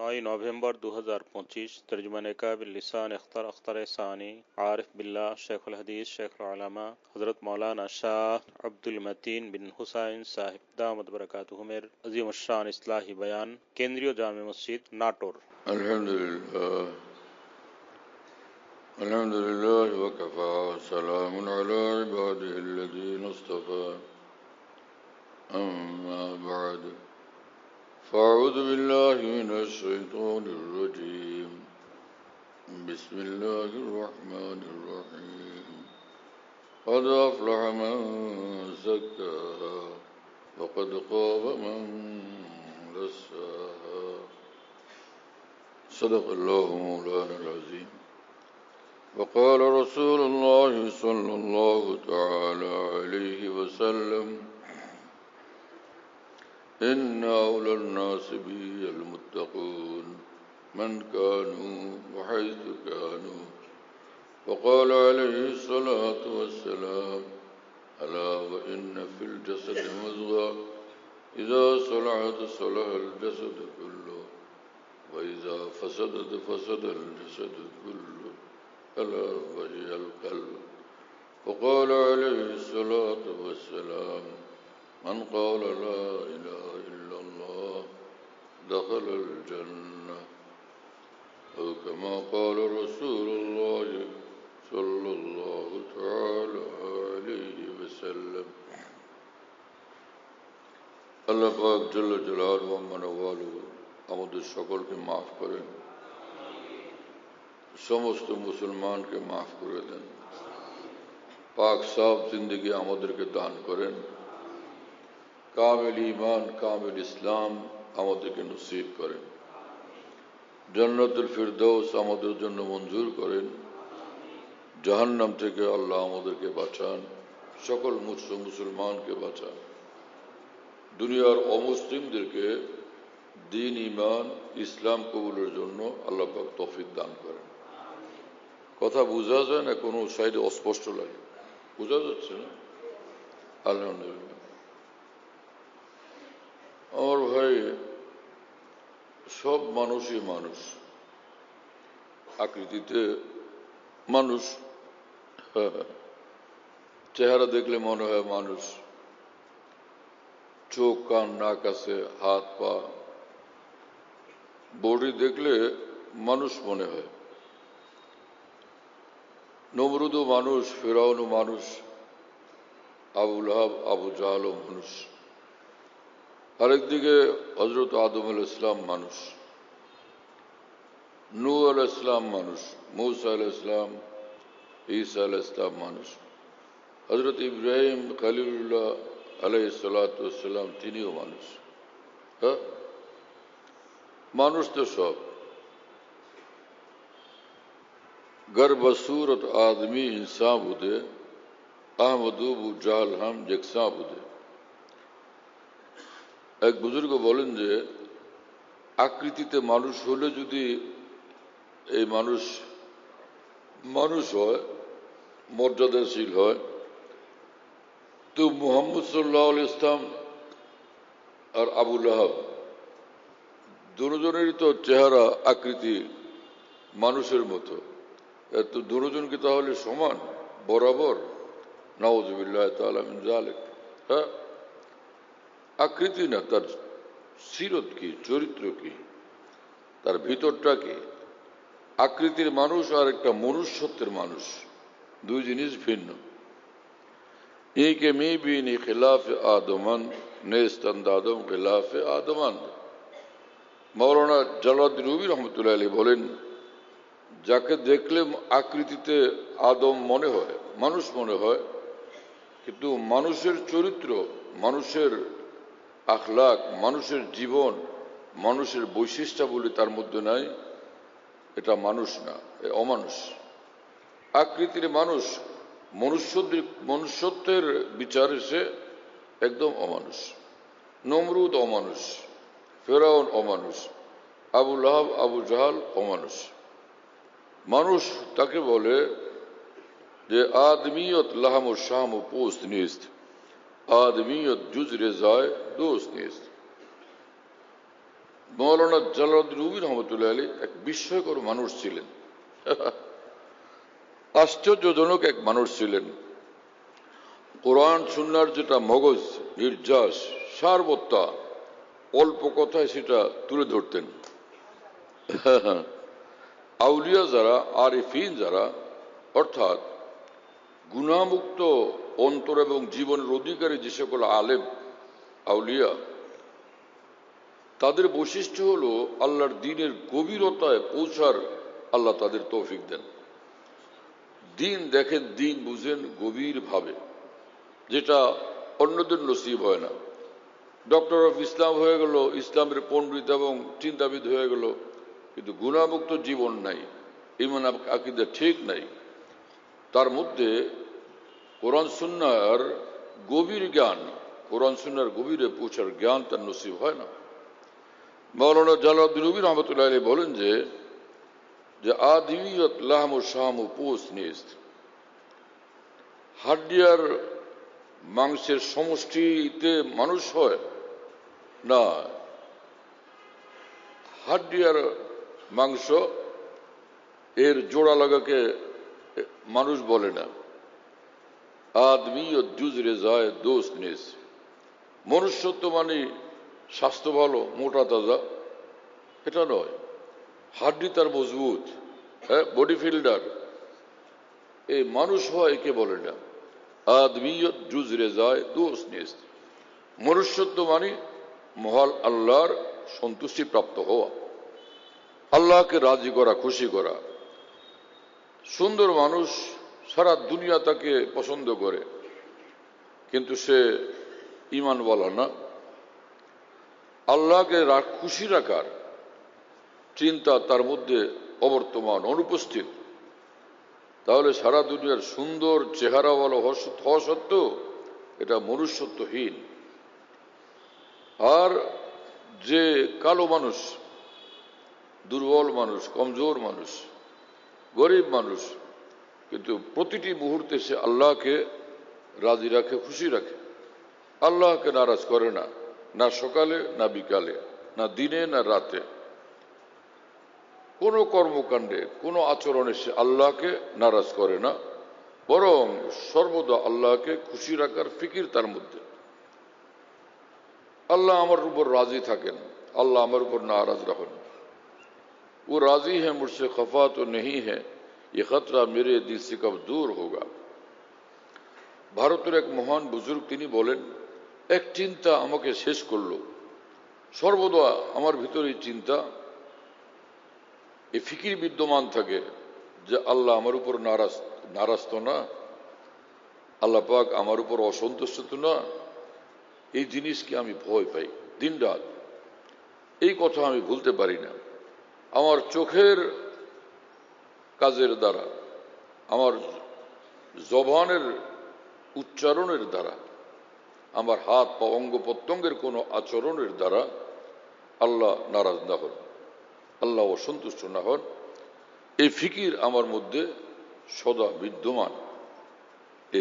9 नवंबर 2025 तर्जुमान काबिल लिसान अख्तर सानी आरिफ बिल्ला शेखुल हदीस शेखुल उलमा हज़रत मौलाना शाह अब्दुल मतीन बिन हुसैन साहिब दामत बरकातुहुमेर अज़ीम शान इस्लाही बयान केंद्रीय जामे मस्जिद नाटोर। अल्हम्दुलिल्लाह वकफ़ा सलामुन अला इबादिहिल्लज़ीना इस्तफ़ा अम्मा बअद फ़अऊज़ु बिल्लाहि मिनश शैतानिर रजीम बिस्मिल्लाहिर रहमानिर रहीम क़द अफ़लह मन ज़क्काहा व क़द ख़ाब मन दस्साहा सदक़ल्लाहु मौलानाल अज़ीम। वक़ाल रसूलुल्लाह सल्लल्लाहु तआला अलैहि वसल्लम इन्ना औलन नासि बियल मुत्तक़ून मन कानू व हैसु कानू। वक़ाल अलैहि सलातु वस्सलाम अला व इन्न फिल जसदि मुज़ग़ा इज़ा सलहत सलहल जसदु कुल्लुहु व इज़ा फसदत फसदल जसदु कुल्लुहु अला वहियल क़ल्ब। वक़ाल अलैहि सलातु वस्सलाम मन क़ाल ला इलाहा इल्लल्लाह दख़लल जन्नह औ कमा क़ाल रसूलुल्लाह सल्लल्लाहु तआला अलैहि वसल्लम। আল্লাহ পাক জল্ল জালালুহু ওয়া মানওয়ালুহু আমাদের সকলকে মাফ করেন, সমস্ত মুসলমানকে মাফ করে দেন, পাক সাফ জিন্দগি আমাদেরকে দান করেন, কামিল ঈমান কামিল ইসলাম আমাদেরকে নসিব করেন, জান্নাতুল ফিরদৌস আমাদের জন্য মঞ্জুর করেন, জাহান্নাম থেকে আল্লাহ আমাদেরকে বাঁচান, সকল মুসলমানকে বাঁচান, দুনিয়ার অমুসলিমদেরকে দ্বীন ঈমান ইসলাম কবুলের জন্য আল্লাহ পাক তৌফিক দান করেন। কথা বোঝা যায় না? কোনো সাইডে অস্পষ্ট লাগে? বোঝা যাচ্ছে না? আলহামদুলিল্লাহ। আমার ভাই, সব মানুষই মানুষ, আকৃতিতে মানুষ, চেহারা দেখলে মনে হয় মানুষ, চোখ কান নাক আছে, হাত পা, বডি দেখলে মানুষ মনে হয়। নমরুদও মানুষ, ফিরআউনও মানুষ, আবু লাহাব আবু জাহলও মানুষ। আরেকদিকে হযরত আদম আলাইহিস সালাম মানুষ, নূহ আলাইহিস সালাম মানুষ, মূসা আলাইহিস সালাম, ঈসা আলাইহিস সালাম মানুষ, হযরত ইব্রাহিম খলিলুল্লাহ আলাইহিস সালাতু ওয়াস সালাম তিনিও মানুষ। হ্যাঁ, মানুষ তো সব। गर बसूरत आदमी इंसान बुदे আহমদু জাল হাম জেকসা বুদে। এক বুজুর্গ বলেন যে আকৃতিতে মানুষ হলে যদি এই মানুষ মানুষ হয়, মর্যাদাশীল হয়, তো মুহাম্মদ সাল্লাল্লাহু আলাইহি ইসলাম আর আবু লাহাব দুজনেরই তো চেহারা আকৃতি মানুষের মতো, তো দুজনকে তাহলে সমান বরাবর? নাউযুবিল্লাহি তাআলা মিন যালিক। হ্যাঁ, আকৃতি না, তার সিরত কি, চরিত্র কি, তার ভিতরটা কি। আকৃতির মানুষ আর একটা মনুষ্যত্বের মানুষ দুই জিনিস ভিন্ন। ইকে মি বিনি খিলাফে আদমান নেস্তান্দাদম খিলাফে আদমান। মাওলানা জালালউদ্দিন রুমি রহমতুল্লাহ আলাইহি বলেন, যাকে দেখলে আকৃতিতে আদম মনে হয়, মানুষ মনে হয়, কিন্তু মানুষের চরিত্র, মানুষের আখলাক, মানুষের জীবন, মানুষের বৈশিষ্ট্যাবলী তার মধ্যে নাই, এটা মানুষ না, অমানুষ। আকৃতির মানুষ, মনুষ্যত্বের বিচারে সে একদম অমানুষ। নমরুদ অমানুষ, ফেরাউন অমানুষ, আবু লাহাব আবু জাহাল অমানুষ। মানুষ তাকে বলে যে আদমিয়ত লাহাম ও শাম ও পোস্ত নিস্ত, আদমিয়ত জুজ রেজায় দোস্ত নিস্ত। মৌলানা জালালউদ্দিন রুমি রহমতুল্লাহ আলী এক বিস্ময়কর মানুষ ছিলেন। আশ্চর্যজনক এক মানুষ ছিলেন। কোরআন সুন্নাহর যেটা মগজ, নির্যাস, সারবত্তা, অল্প কথায় সেটা তুলে ধরতেন। আউলিয়া যারা, আরিফিন যারা, অর্থাৎ গুনাহমুক্ত অন্তর এবং জীবনের অধিকারী যে সকল আলেম আউলিয়া, তাদের বৈশিষ্ট্য হলো আল্লাহর দ্বীনের গভীরতায় পৌঁছার আল্লাহ তাদের তৌফিক দেন। দ্বীন দেখেন, দ্বীন বুঝেন গভীরভাবে, যেটা অন্যদের নসিব হয় না। ডক্টর অফ ইসলাম হয়ে গেল, ইসলামের পণ্ডিত এবং চিন্তাবিদ হয়ে গেল, কিন্তু গুনাহমুক্ত জীবন নাই, ঈমান আকীদা ঠিক নাই। তার মধ্যে কোরআন সুন্নাহর গভীর জ্ঞান, কোরআন সুন্নাহর গভীরে পৌঁছার জ্ঞান তার নসিব হয় না। মৌলানা জালালউদ্দিন রুমি রহমতুল্লাহ আলাইহি বলেন যে আদিমিয়ত লাহমু শাহমু পোস্ট নিস্ত, হাড্ডিয়ার মাংসের সমষ্টিতে মানুষ হয় না, হাড্ডিয়ার মাংস এর জোড়া লাগাকে মানুষ বলে না। আদমিয়ত জুজরে যায় দোস্ত নিস, মনুষ্যত্ব মানে স্বাস্থ্য ভালো, মোটা তাজা, এটা নয়। হাড্ডি তার মজবুত, হ্যাঁ, বডি ফিল্ডার, এই মানুষ হয় একে বলে না। আদমিয়ত জুজরে যায় দোস্ত নিস, মনুষ্যত্ব মানে মহাল আল্লাহর সন্তুষ্টি প্রাপ্ত হওয়া, আল্লাহকে রাজি করা, খুশি করা। সুন্দর মানুষ সারা দুনিয়া তাকে পছন্দ করে, কিন্তু সে ঈমানওয়ালা না। আল্লাহকে খুশি রাখার চিন্তা তার মধ্যে অবর্তমান, অনুপস্থিত। তাহলে সারা দুনিয়ার সুন্দর চেহারাওয়ালা হওয়া সত্ত্বেও এটা মনুষ্যত্বহীন। আর যে কালো মানুষ, দুর্বল মানুষ, কমজোর মানুষ, গরিব মানুষ, কিন্তু প্রতিটি মুহূর্তে সে আল্লাহকে রাজি রাখে, খুশি রাখে, আল্লাহকে নারাজ করে না, না সকালে না বিকালে, না দিনে না রাতে। কোনো কর্মকাণ্ডে, কোনো আচরণে সে আল্লাহকে নারাজ করে না, বরং সর্বদা আল্লাহকে খুশি রাখার ফিকির তার মধ্যে। আল্লাহ আমার উপর রাজি থাকেন, আল্লাহ আমার উপর নারাজ রাখেন। वो राजी है मुझसे, खफा तो नहीं है, ये खतरा मेरे दिल से कब दूर होगा। ভারতের এক মহান বুজুর্গ তিনি বলেন, এক চিন্তা আমাকে শেষ করলো। সর্বদা আমার ভিতরে এই চিন্তা, এই ফিকির বিদ্যমান থাকে যে আল্লাহ আমার উপর নারাজ তো না, আল্লাহ পাক আমার উপর অসন্তুষ্ট তো না। এই জিনিসকে আমি ভয় পাই দিন রাত, এই কথা আমি ভুলতে পারি না। আমার চোখের কাজের দ্বারা, আমার জবানের উচ্চারণের দ্বারা, আমার হাত পা অঙ্গ প্রত্যঙ্গের কোনো আচরণের দ্বারা আল্লাহ নারাজ না হন, আল্লাহ অসন্তুষ্ট না হন, এই ফিকির আমার মধ্যে সদা বিদ্যমান।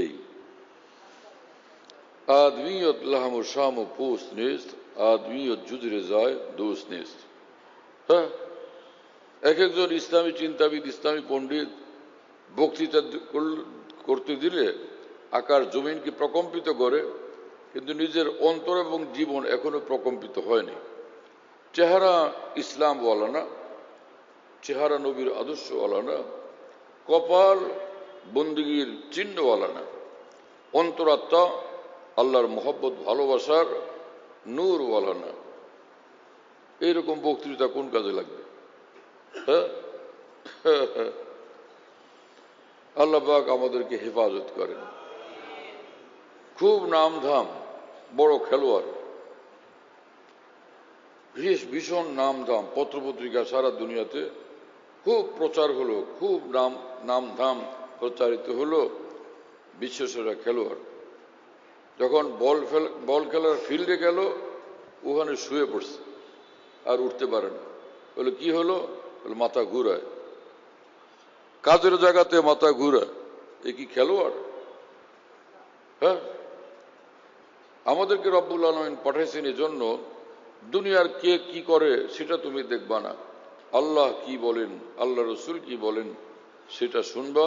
এই আদমিয়ত লাহমু শামু পোস্ট নিস্ত, আদমিয়ত জুজরে যায় দোস্ত নিস্ত। হ্যাঁ, এক একজন ইসলামী চিন্তাবিদ, ইসলামী পণ্ডিত বক্তৃতা করতে দিলে আকাশ জমিনকে প্রকম্পিত করে, কিন্তু নিজের অন্তর এবং জীবন এখনো প্রকম্পিত হয়নি। চেহারা ইসলামওয়ালা না, চেহারা নবীর আদর্শওয়ালা না, কপাল বন্দিগির চিহ্নওয়ালা না, অন্তরাত্মা আল্লাহর মহব্বত ভালোবাসার নূরওয়ালা না। এইরকম বক্তৃতা কোন কাজে লাগবে? হ্যাঁ, আল্লাহ পাক আমাদেরকে হেফাজত করেন। খুব নামধাম, বড় খেলোয়াড়, ভীষণ নামধাম, পত্রপত্রিকা সারা দুনিয়াতে খুব প্রচার হলো, খুব নামধাম প্রচারিত হলো, বিশ্বসেরা খেলোয়াড়। যখন বল খেলার ফিল্ডে গেল, ওখানে শুয়ে পড়ছে, আর উঠতে পারে না। বলে কি হলো? বলে মাথা ঘুরায়, কাজের জায়গাতে মাথা ঘুরায়। এ কি খেলোয়াড়? হ্যাঁ, আমাদেরকে রব্বুল আলামিন পাঠাইছেন এজন্য দুনিয়ার কে কি করে সেটা তুমি দেখবা না, আল্লাহ কি বলেন, আল্লাহ রসুল কি বলেন সেটা শুনবা,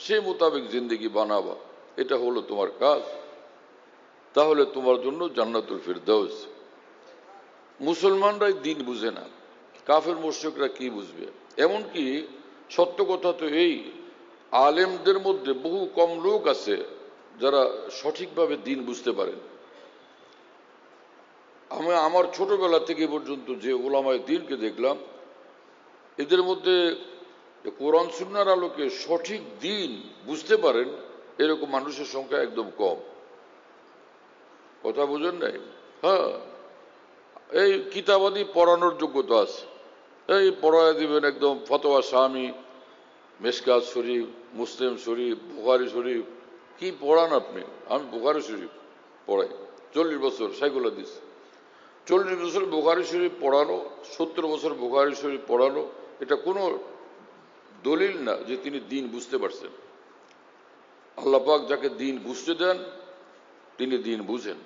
সে মোতাবেক জিন্দেগি বানাবা, এটা হলো তোমার কাজ। তাহলে তোমার জন্য জান্নাতুল ফিরদাউস। মুসলমানরাই দিন বুঝে না, কাফের মুশরিকরা কি বুঝবে? এমনকি সত্য কথা তো এই, আলেমদের মধ্যে বহু কম লোক আছে যারা সঠিকভাবে দিন বুঝতে পারেন। আমি আমার ছোটবেলা থেকে পর্যন্ত যে ওলামায়ে দ্বীনকে দেখলাম, এদের মধ্যে কোরআন সুন্নাহর আলোকে সঠিক দিন বুঝতে পারেন এরকম মানুষের সংখ্যা একদম কম। কথা বুঝেন নাই? হ্যাঁ, এই কিতাবাদি পড়ানোর যোগ্যতা আছে, এই পড়ায় দিবেন একদম ফতোয়া স্বামী, মেশকাত শরীফ, মুসলিম শরীফ, বুখারী শরীফ, কি পড়ান আপনি? আমি বুখারী শরীফ পড়াই 40 বছর, শাইখুল হাদিস। 40 বছর বুখারী শরীফ পড়ানো, 70 বছর বুখারী শরীফ পড়ানো, এটা কোনো দলিল না যে তিনি দিন বুঝতে পারছেন। আল্লাহ পাক যাকে দিন বুঝতে দেন তিনি দিন বুঝেন।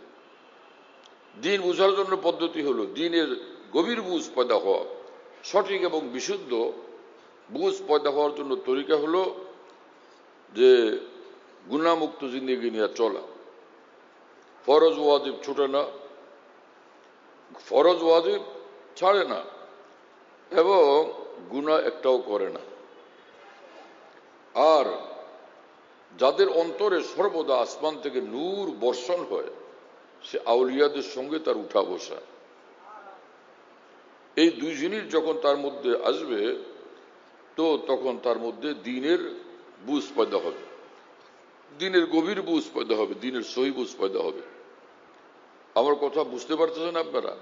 দিন বুঝার জন্য পদ্ধতি হলো দিনের গভীর বুঝ পয়দা হওয়া, সঠিক এবং বিশুদ্ধ বুঝ পয়দা হওয়ার জন্য তরিকা হলো যে গুনাহমুক্ত জিন্দেগি নিয়ে চলা, ফরজ ওয়াজিব ছুটে না, ফরজ ওয়াজিব ছাড়ে না, এবং গুনাহ একটাও করে না। আর যাদের অন্তরে সর্বদা আসমান থেকে নূর বর্ষণ হয়, সে আউলিয়াদের সঙ্গে তার উঠা বসা, এই দুই জিনিস যখন তার মধ্যে আসবে তো তখন তার মধ্যে দিনের বুঝ পয়দা হবে, দিনের গভীর বুঝ পয়দা হবে, দিনের সহি বুঝ পয়দা হবে। আমার কথা বুঝতে পারতেছেন আপনারা?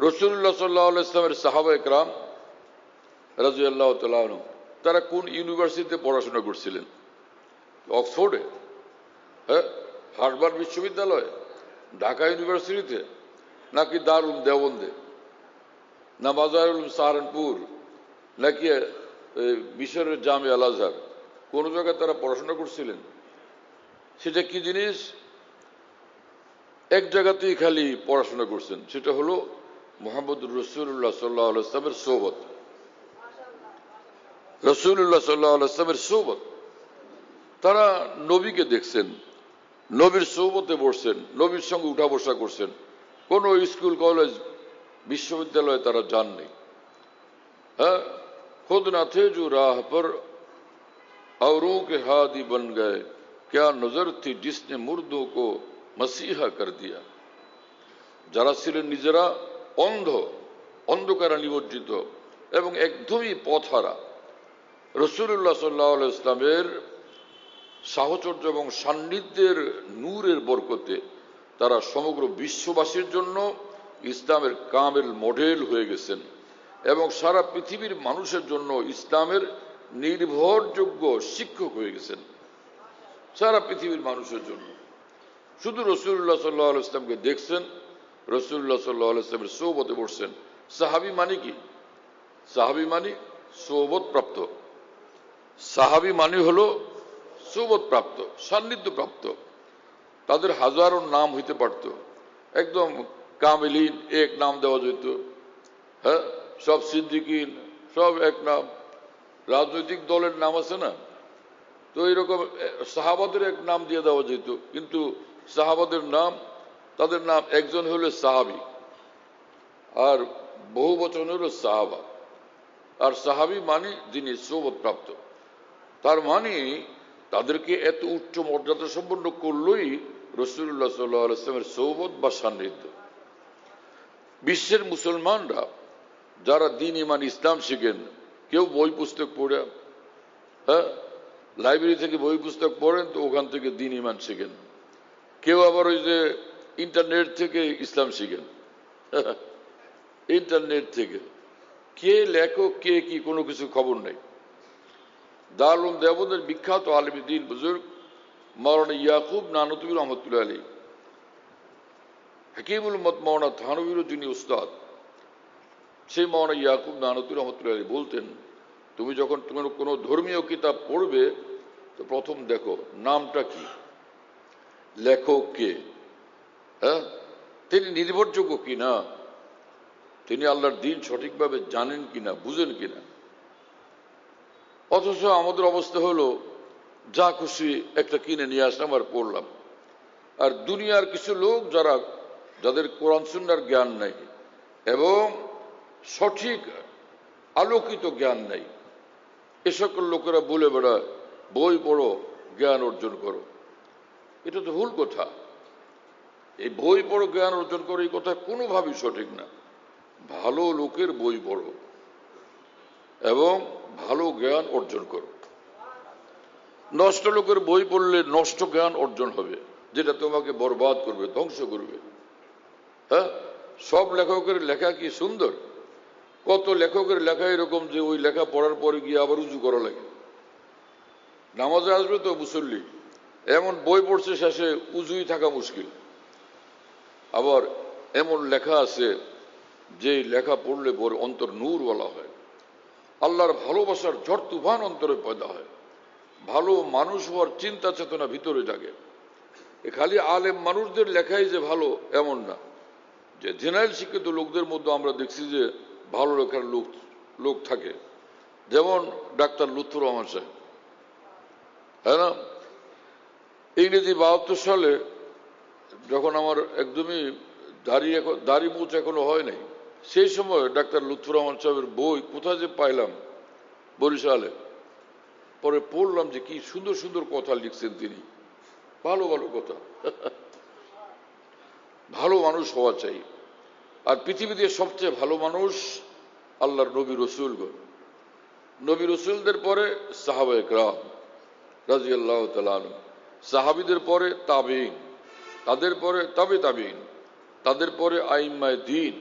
রাসূলুল্লাহ সাল্লাল্লাহু আলাইহি ওয়াসাল্লামের সাহাবা একরাম রাদিয়াল্লাহু তাআলা আনহু তারা কোন ইউনিভার্সিটিতে পড়াশোনা করছিলেন? অক্সফোর্ডে, হ্যাঁ, হার্ভার্ড বিশ্ববিদ্যালয়, ঢাকা ইউনিভার্সিটিতে, নাকি দারুল দেওবন্দে, না মাজারুল সাহারানপুর, নাকি মিশরের জামে আল আজহার? কোন জায়গায় তারা পড়াশোনা করছিলেন? সেটা কি জিনিস? এক জায়গাতেই খালি পড়াশোনা করছেন, সেটা হলো মুহাম্মদুর রাসূলুল্লাহ সাল্লাল্লাহু আলাইহি ওয়াসাল্লামের সোহবত। রাসূলুল্লাহ সাল্লাল্লাহু আলাইহি ওয়াসাল্লামের সোহবত, তারা নবীকে দেখছেন, নবীর সোহবতে বসছেন, নবীর সঙ্গে উঠা বসা করছেন। কোন স্কুল কলেজ বিশ্ববিদ্যালয়ে তারা যাননি। হ্যাঁ, खुद न थे जो राह पर औरों के हादी बन गए, क्या नजर थी जिसने मुर्दों को मसीहा कर दिया। যারা ছিলেন নিজেরা অন্ধ, অন্ধকারে নিমজ্জিত এবং একদমই পথহারা, রাসূলুল্লাহ সাল্লাল্লাহু আলাইহি ওয়াসাল্লামের সাহচর্য এবং সান্নিধ্যের নূরের বরকতে তারা সমগ্র বিশ্ববাসীর জন্য ইসলামের কামেল মডেল হয়ে গেছেন এবং সারা পৃথিবীর মানুষের জন্য ইসলামের নির্ভরযোগ্য শিক্ষক হয়ে গেছেন। সারা পৃথিবীর মানুষের জন্য শুধু রাসূলুল্লাহ সাল্লাল্লাহু আলাইহি ওয়াসাল্লামকে দেখছেন, রাসূলুল্লাহ সাল্লাল্লাহু আলাইহি ওয়াসাল্লামের সোহবতে বসছেন। সাহাবী মানে কি? সাহাবী মানে সোহবত প্রাপ্ত। সাহাবী মানে হলো সোহবত প্রাপ্ত, সান্নিধ্য প্রাপ্ত। তাদের হাজারো নাম হইতে পারত, একদম কামিলিন এক নাম দেওয়া যেত, হ্যাঁ, সব সিদ্দিকিন সব এক নাম। রাজনৈতিক দলের নাম আছে না, তো এরকম সাহাবাদের এক নাম দিয়ে দেওয়া যেত, কিন্তু সাহাবাদের নাম, তাদের নাম একজন হলো সাহাবী আর বহু বচন হলো সাহাবা। আর সাহাবী মানে যিনি সোহবত প্রাপ্ত, তার মানে তাদেরকে এত উচ্চ মর্যাদা সম্পন্ন করলই রাসূলুল্লাহ সাল্লাল্লাহু আলাইহি ওয়াসাল্লামের সোহবত বা সান্নিধ্য। বিশ্বের মুসলমানরা যারা দ্বীন ঈমান ইসলাম শিখেন, কেউ বই পুস্তক পড়ে, হ্যাঁ, লাইব্রেরি থেকে বই পুস্তক পড়েন তো ওখান থেকে দ্বীন ঈমান শিখেন, কেউ আবার ওই যে ইন্টারনেট থেকে ইসলাম শিখেন, ইন্টারনেট থেকে। কে লেখক কে কি কোনো কিছু খবর নেই। দারুল দেওবন্দের বিখ্যাত আলিম দ্বীন বুজুর্গ মাওলানা ইয়াকুব নানুতুবি রহমতুল্লাহ আলাইহি, হাকিমুল উম্মত মাওলানা থানভীর যিনি উস্তাদ, সেই মাওলানা ইয়াকুব নানুতুবি রহমতুল্লাহ আলাইহি বলতেন, তুমি যখন কোনো ধর্মীয় কিতাব পড়বে তো প্রথম দেখো নামটা কি, লেখক কে, হ্যাঁ, তিনি নির্ভরযোগ্য কি না, তিনি আল্লাহর দিন সঠিকভাবে জানেন কিনা, বুঝেন কিনা। অথচ আমাদের অবস্থা হলো যা খুশি একটা কিনে নিয়ে আসলাম আর পড়লাম। আর দুনিয়ার কিছু লোক যাদের কোরআন সুন্নাহর জ্ঞান নাই এবং সঠিক আলোকিত জ্ঞান নাই, এ সকল লোকেরা বলে বেড়ায় বই পড়ো, জ্ঞান অর্জন করো। এটা তো ভুল কথা। এই বই পড়ো, জ্ঞান অর্জন করো, এই কথা কোনোভাবেই সঠিক না। ভালো লোকের বই পড়ো এবং ভালো জ্ঞান অর্জন করো। নষ্ট লোকের বই পড়লে নষ্ট জ্ঞান অর্জন হবে, যেটা তোমাকে বরবাদ করবে, ধ্বংস করবে। হ্যাঁ, সব লেখকের লেখা কি সুন্দর? কত লেখকের লেখা এরকম যে ওই লেখা পড়ার পরে গিয়ে আবার উজু করা লাগে। নামাজে আসবে তো মুসল্লি, এমন বই পড়ছে শেষে উজুই থাকা মুশকিল। আবার এমন লেখা আছে যে লেখা পড়লে পরে অন্তর নূর বলা হয়, আল্লাহর ভালোবাসার ঝড় তুফান অন্তরে পয়দা হয়, ভালো মানুষ হওয়ার চিন্তা চেতনা ভিতরে জাগে। খালি আলেম মানুষদের লেখাই যে ভালো এমন না। যে জেনারেল শিক্ষিত লোকদের মধ্যে আমরা দেখছি যে ভালো লেখার লোক থাকে, যেমন ডাক্তার লুৎফুর রহমান সাহেব। হ্যাঁ না, ইংরেজি 72 সালে যখন আমার একদমই দাড়ি মুছ এখনো হয় নাই, সেই সময় ডাক্তার লুৎফুর রহমান সাহেবের বই কোথায় যে পাইলাম, বরিশালে। পরে পড়লাম যে কি সুন্দর সুন্দর কথা লিখছেন তিনি, ভালো ভালো কথা। ভালো মানুষ হওয়া চাই। আর পৃথিবীতে সবচেয়ে ভালো মানুষ আল্লাহর নবী রসুলগণ। নবী রসুলদের পরে সাহাবায়ে কেরাম রাদিয়াল্লাহু তাআলা আনহু, সাহাবীদের পরে তাবেঈন, তাদের পরে তাবে তাবেঈন, তাদের পরে আইম্মায়ে দ্বীন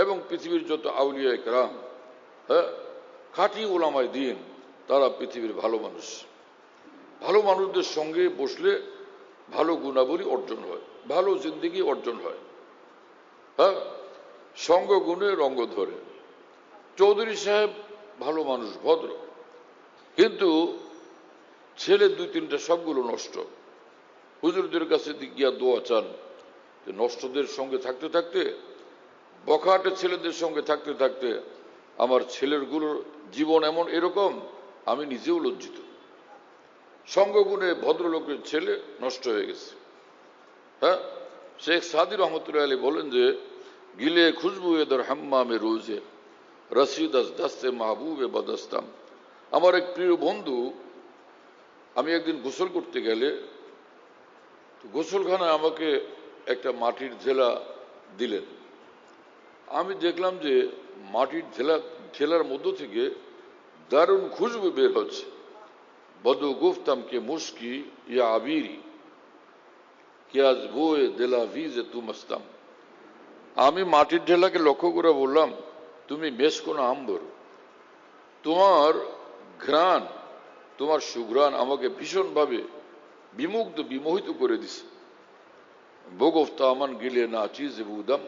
এবং পৃথিবীর যত আউলিয়ায়ে কেরাম, হ্যাঁ, খাঁটি উলামায়ে দ্বীন, তারা পৃথিবীর ভালো মানুষ। ভালো মানুষদের সঙ্গে বসলে ভালো গুণাবলী অর্জন হয়, ভালো জিন্দেগি অর্জন হয়। হ্যাঁ, সঙ্গ গুণে রঙ্গ ধরে। চৌধুরী সাহেব ভালো মানুষ, ভদ্র, কিন্তু ছেলে 2-3টা সবগুলো নষ্ট। হুজুরদের কাছে গিয়া দোয়া চান যে নষ্টদের সঙ্গে থাকতে থাকতে, বখাটে ছেলেদের সঙ্গে থাকতে থাকতে আমার ছেলেরগুলোর জীবন এরকম আমি নিজেও লজ্জিত। সঙ্গগুণে ভদ্রলোকের ছেলে নষ্ট হয়ে গেছে। হ্যাঁ, শেখ সাদি রহমতুল্লাহ আলী বলেন যে গিলে খুশবু এদের হাম্মামে রোজে রশিদ দস্তে মাহবুবে বদস্তাম। আমার এক প্রিয় বন্ধু, আমি একদিন গোসল করতে গেলে গোসলখানায় আমাকে একটা মাটির ঝেলা দিলেন। আমি দেখলাম যে মাটির ঝেলার মধ্য থেকে দারুণ খুশবু বের হচ্ছে। বদু গুফতাম কে মুস্কি ইয়া আবিরি কিয়াজ বোয়ে দেলা ভিজে তুমস্তাম। আমি মাটির ঢেলাকে লক্ষ্য করে বললাম, তুমি মেসকোন আম্বর, তোমার ঘ্রাণ, তোমার সুঘ্রাণ আমাকে ভীষণভাবে বিমোহিত করে দিছে। বগফতা আমান গিলে না চিজ বুদাম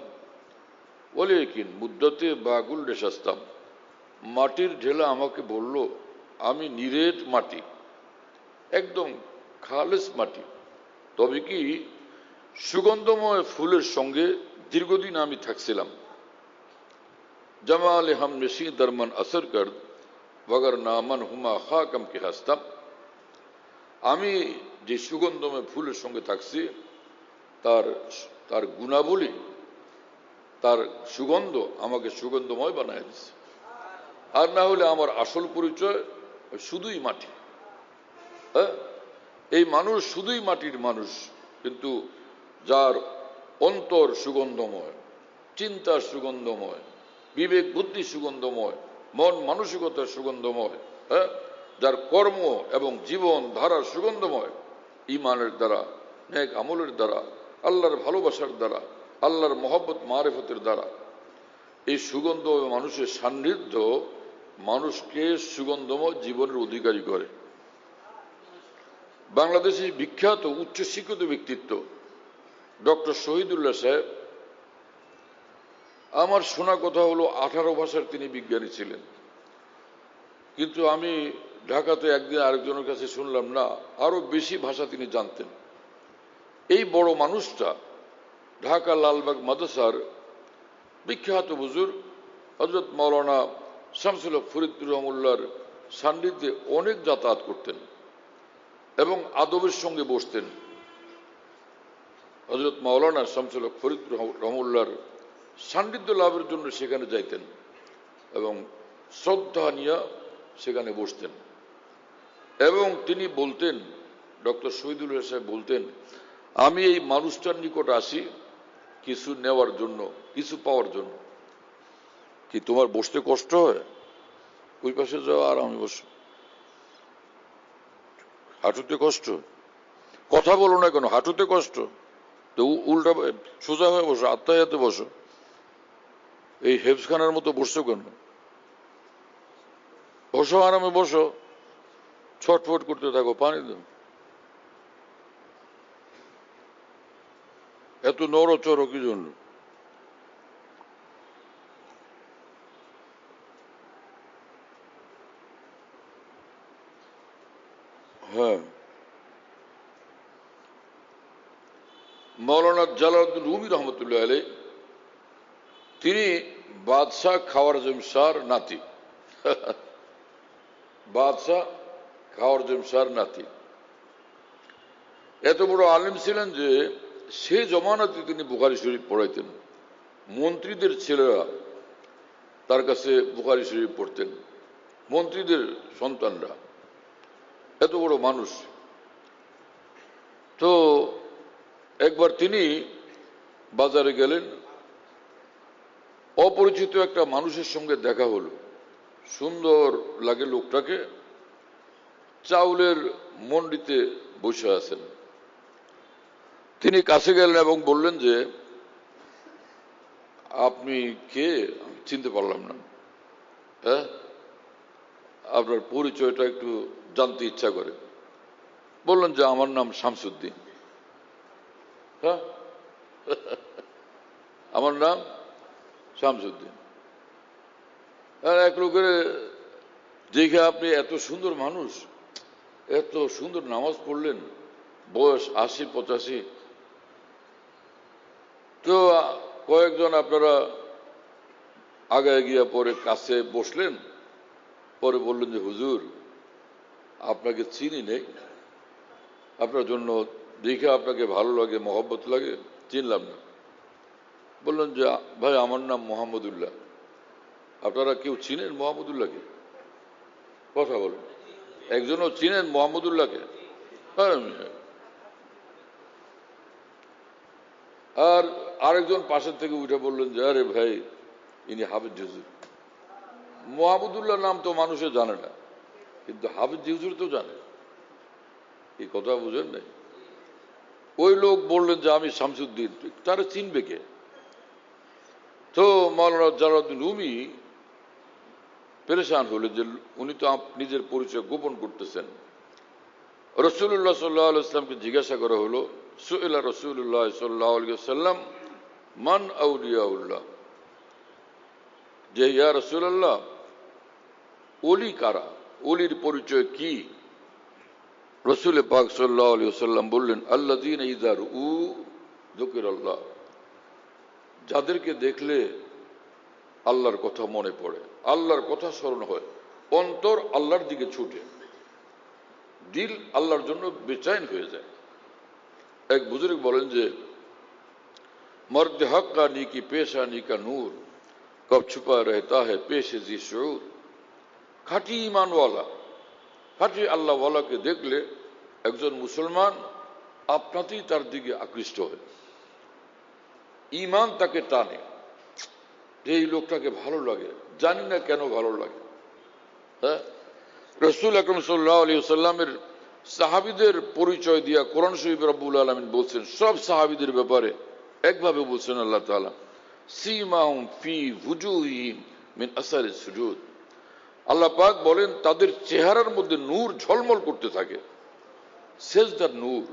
ওলেকিন মুদ্দতে বাগুল রেশাস্তাম। মাটির ঢেলা আমাকে বলল, আমি নিরেট মাটি, একদম খালেস মাটি, তবে কি সুগন্ধময় ফুলের সঙ্গে দীর্ঘদিন আমি থাকছিলাম। জামালে হাম নেশি দরমান আসর কর বগর নামন হুমা খাকম কে হাসতাম। আমি যে সুগন্ধময় ফুলের সঙ্গে থাকছি, তার গুণাবলী, তার সুগন্ধ আমাকে সুগন্ধময় বানায় দিচ্ছে। আর না হলে আমার আসল পরিচয় শুধুই মাটি। হ্যাঁ, এই মানুষ শুধুই মাটির মানুষ, কিন্তু যার অন্তর সুগন্ধময়, চিন্তা সুগন্ধময়, বিবেক বুদ্ধি সুগন্ধময়, মন মানসিকতা সুগন্ধময়, হ্যাঁ, যার কর্ম এবং জীবন ধারা সুগন্ধময়, ইমানের দ্বারা, নেক আমলের দ্বারা, আল্লাহর ভালোবাসার দ্বারা, আল্লাহর মহব্বত মারেফতের দ্বারা, এই সুগন্ধ মানুষের সান্নিধ্য মানুষকে সুগন্ধময় জীবনের অধিকারী করে। বাংলাদেশের বিখ্যাত উচ্চশিক্ষিত ব্যক্তিত্ব ডক্টর শহীদুল্লাহ সাহেব, আমার শোনা কথা হলো 18 ভাষার তিনি বিজ্ঞানী ছিলেন। কিন্তু আমি ঢাকাতে একদিন আরেকজনের কাছে শুনলাম না, আরো বেশি ভাষা তিনি জানতেন। এই বড় মানুষটা ঢাকা লালবাগ মাদ্রাসার বিখ্যাত হুজুর হযরত মাওলানা শামসুল হক ফরিদপুর রহমুল্লাহর সান্নিধ্যে অনেক যাতায়াত করতেন এবং আদবের সঙ্গে বসতেন। হযরত মাওলানা শামসুল হক ফরিদপুর রহমুল্লাহর সান্নিধ্য লাভের জন্য সেখানে যাইতেন এবং শ্রদ্ধা নিয়ে সেখানে বসতেন। এবং তিনি বলতেন, ডক্টর শহীদুল সাহেব বলতেন, আমি এই মানুষটার নিকট আসি কিছু নেওয়ার জন্য, কিছু পাওয়ার জন্য। কি তোমার বসতে কষ্ট হয়? ওই পাশে যাও আর আমি বসো। হাঁটুতে কষ্ট? কথা বলো না কেন? হাঁটুতে কষ্ট? তো উল্টা সোজা হয়ে বসো, আত্মায়াতে বসো। এই হেফসখানার মতো বসছো কেন? বসো, আরামে বসো, ছটফট করতে থাকো, পানি দাও। এত নড়চড় কি জন্য? হ্যাঁ, মৌলানা জালালউদ্দিন রুমি রহমতুল্লাহ আলাইহ, তিনি বাদশাহ খাওয়ারজম শাহর নাতি। বাদশাহ খাওয়ারজম শাহর নাতি এত বড় আলিম ছিলেন যে সে জমানাতে তিনি বুখারী শরীফ পড়াইতেন। মন্ত্রীদের ছেলেরা তার কাছে বুখারী শরীফ পড়তেন, মন্ত্রীদের সন্তানরা। এত বড় মানুষ। তো একবার তিনি বাজারে গেলেন, অপরিচিত একটা মানুষের সঙ্গে দেখা হলো। সুন্দর লাগে লোকটাকে, চাউলের মন্ডিতে বসে আছেন। তিনি কাছে গেলেন এবং বললেন যে, আপনি কে? চিনতে পারলাম না। হ্যাঁ, আপনার পরিচয়টা একটু জানতে ইচ্ছা করে। বললেন যে, আমার নাম শামসুদ্দিন। হ্যাঁ, আমার নাম শামসুদ্দিন। আর এক লোকের দেখে আপনি এত সুন্দর মানুষ, এত সুন্দর নামাজ পড়লেন, বয়স ৮০-৮৫। তো কয়েকজন আপনারা আগায় গিয়া পরে কাছে বসলেন, পরে বললেন যে, হুজুর আপনাকে চিনি নেই, আপনার জন্য দেখে আপনাকে ভালো লাগে, মহব্বত লাগে, চিনলাম না। বললেন যে, ভাই আমার নাম মোহাম্মদুল্লাহ। আপনারা কেউ চিনেন মোহাম্মদুল্লাহকে? কথা বলেন, একজনও চিনেন মোহাম্মদুল্লাহকে? আর আরেকজন পাশের থেকে উঠে বললেন যে, আরে ভাই ইনি হাফিজ হুজুর। মোহাম্মদুল্লাহ নাম তো মানুষে জানে না, কিন্তু হাফিজ হুজুর তো জানে। এই কথা বুঝেন নাই? ওই লোক বললেন যে, আমি শামসুদ্দিন। তারা চিনবে কে? তো মাওলানা জালালউদ্দিন রুমি পেরেশান হলেন যে উনি তো নিজের পরিচয় গোপন করতেছেন। রাসূলুল্লাহ সাল্লাল্লাহু আলাইহি ওয়াসাল্লামকে জিজ্ঞাসা করা হলো, সুইলা রাসূলুল্লাহ সাল্লাল্লাহু আলাইহি ওয়াসাল্লাম মান আউলিয়াউল্লাহ, যে ইয়া রাসূলুল্লাহ ওলি কারা, ওলির পরিচয় কি? রাসূল পাক সাল্লাল্লাহু আলাইহি ওয়াসাল্লাম বললেন, আল্লাযীনা ইযা রুউ যুকিরাল্লাহ, যাদেরকে দেখলে আল্লাহর কথা মনে পড়ে, আল্লাহর কথা স্মরণ হয়, অন্তর আল্লাহর দিকে ছুটে, দিল আল্লাহর জন্য বেচैन হয়ে যায়। এক বুজুর্গ বলেন যে, মর্দ হক্কানি কি পেশানি কা নূর কব ছুপা রহতা है পেশে জি শউর। খাঁটি ঈমানওয়ালা, খাঁটি আল্লাহওয়ালাকে দেখলে একজন মুসলমান আপনাতেই তার দিকে আকৃষ্ট হয়, ঈমান তাকে টানে, যে এই লোকটাকে ভালো লাগে, জানি না কেন ভালো লাগে। হ্যাঁ, রাসূল আকরাম সাল্লাল্লাহু আলাইহি ওয়াসাল্লামের সাহাবীদের পরিচয় দিয়া কোরআন শরীফ রব্বুল আলামিন বলছেন, সব সাহাবীদের ব্যাপারে একভাবে বলছেন আল্লাহ তাআলা, সীমাহুম ফি ওয়ুজুহিহিম মিন আসারিস সুজুদ। আল্লাহ পাক বলেন তাদের চেহারার মধ্যে নূর ঝলমল করতে থাকে। সেজদার নূর,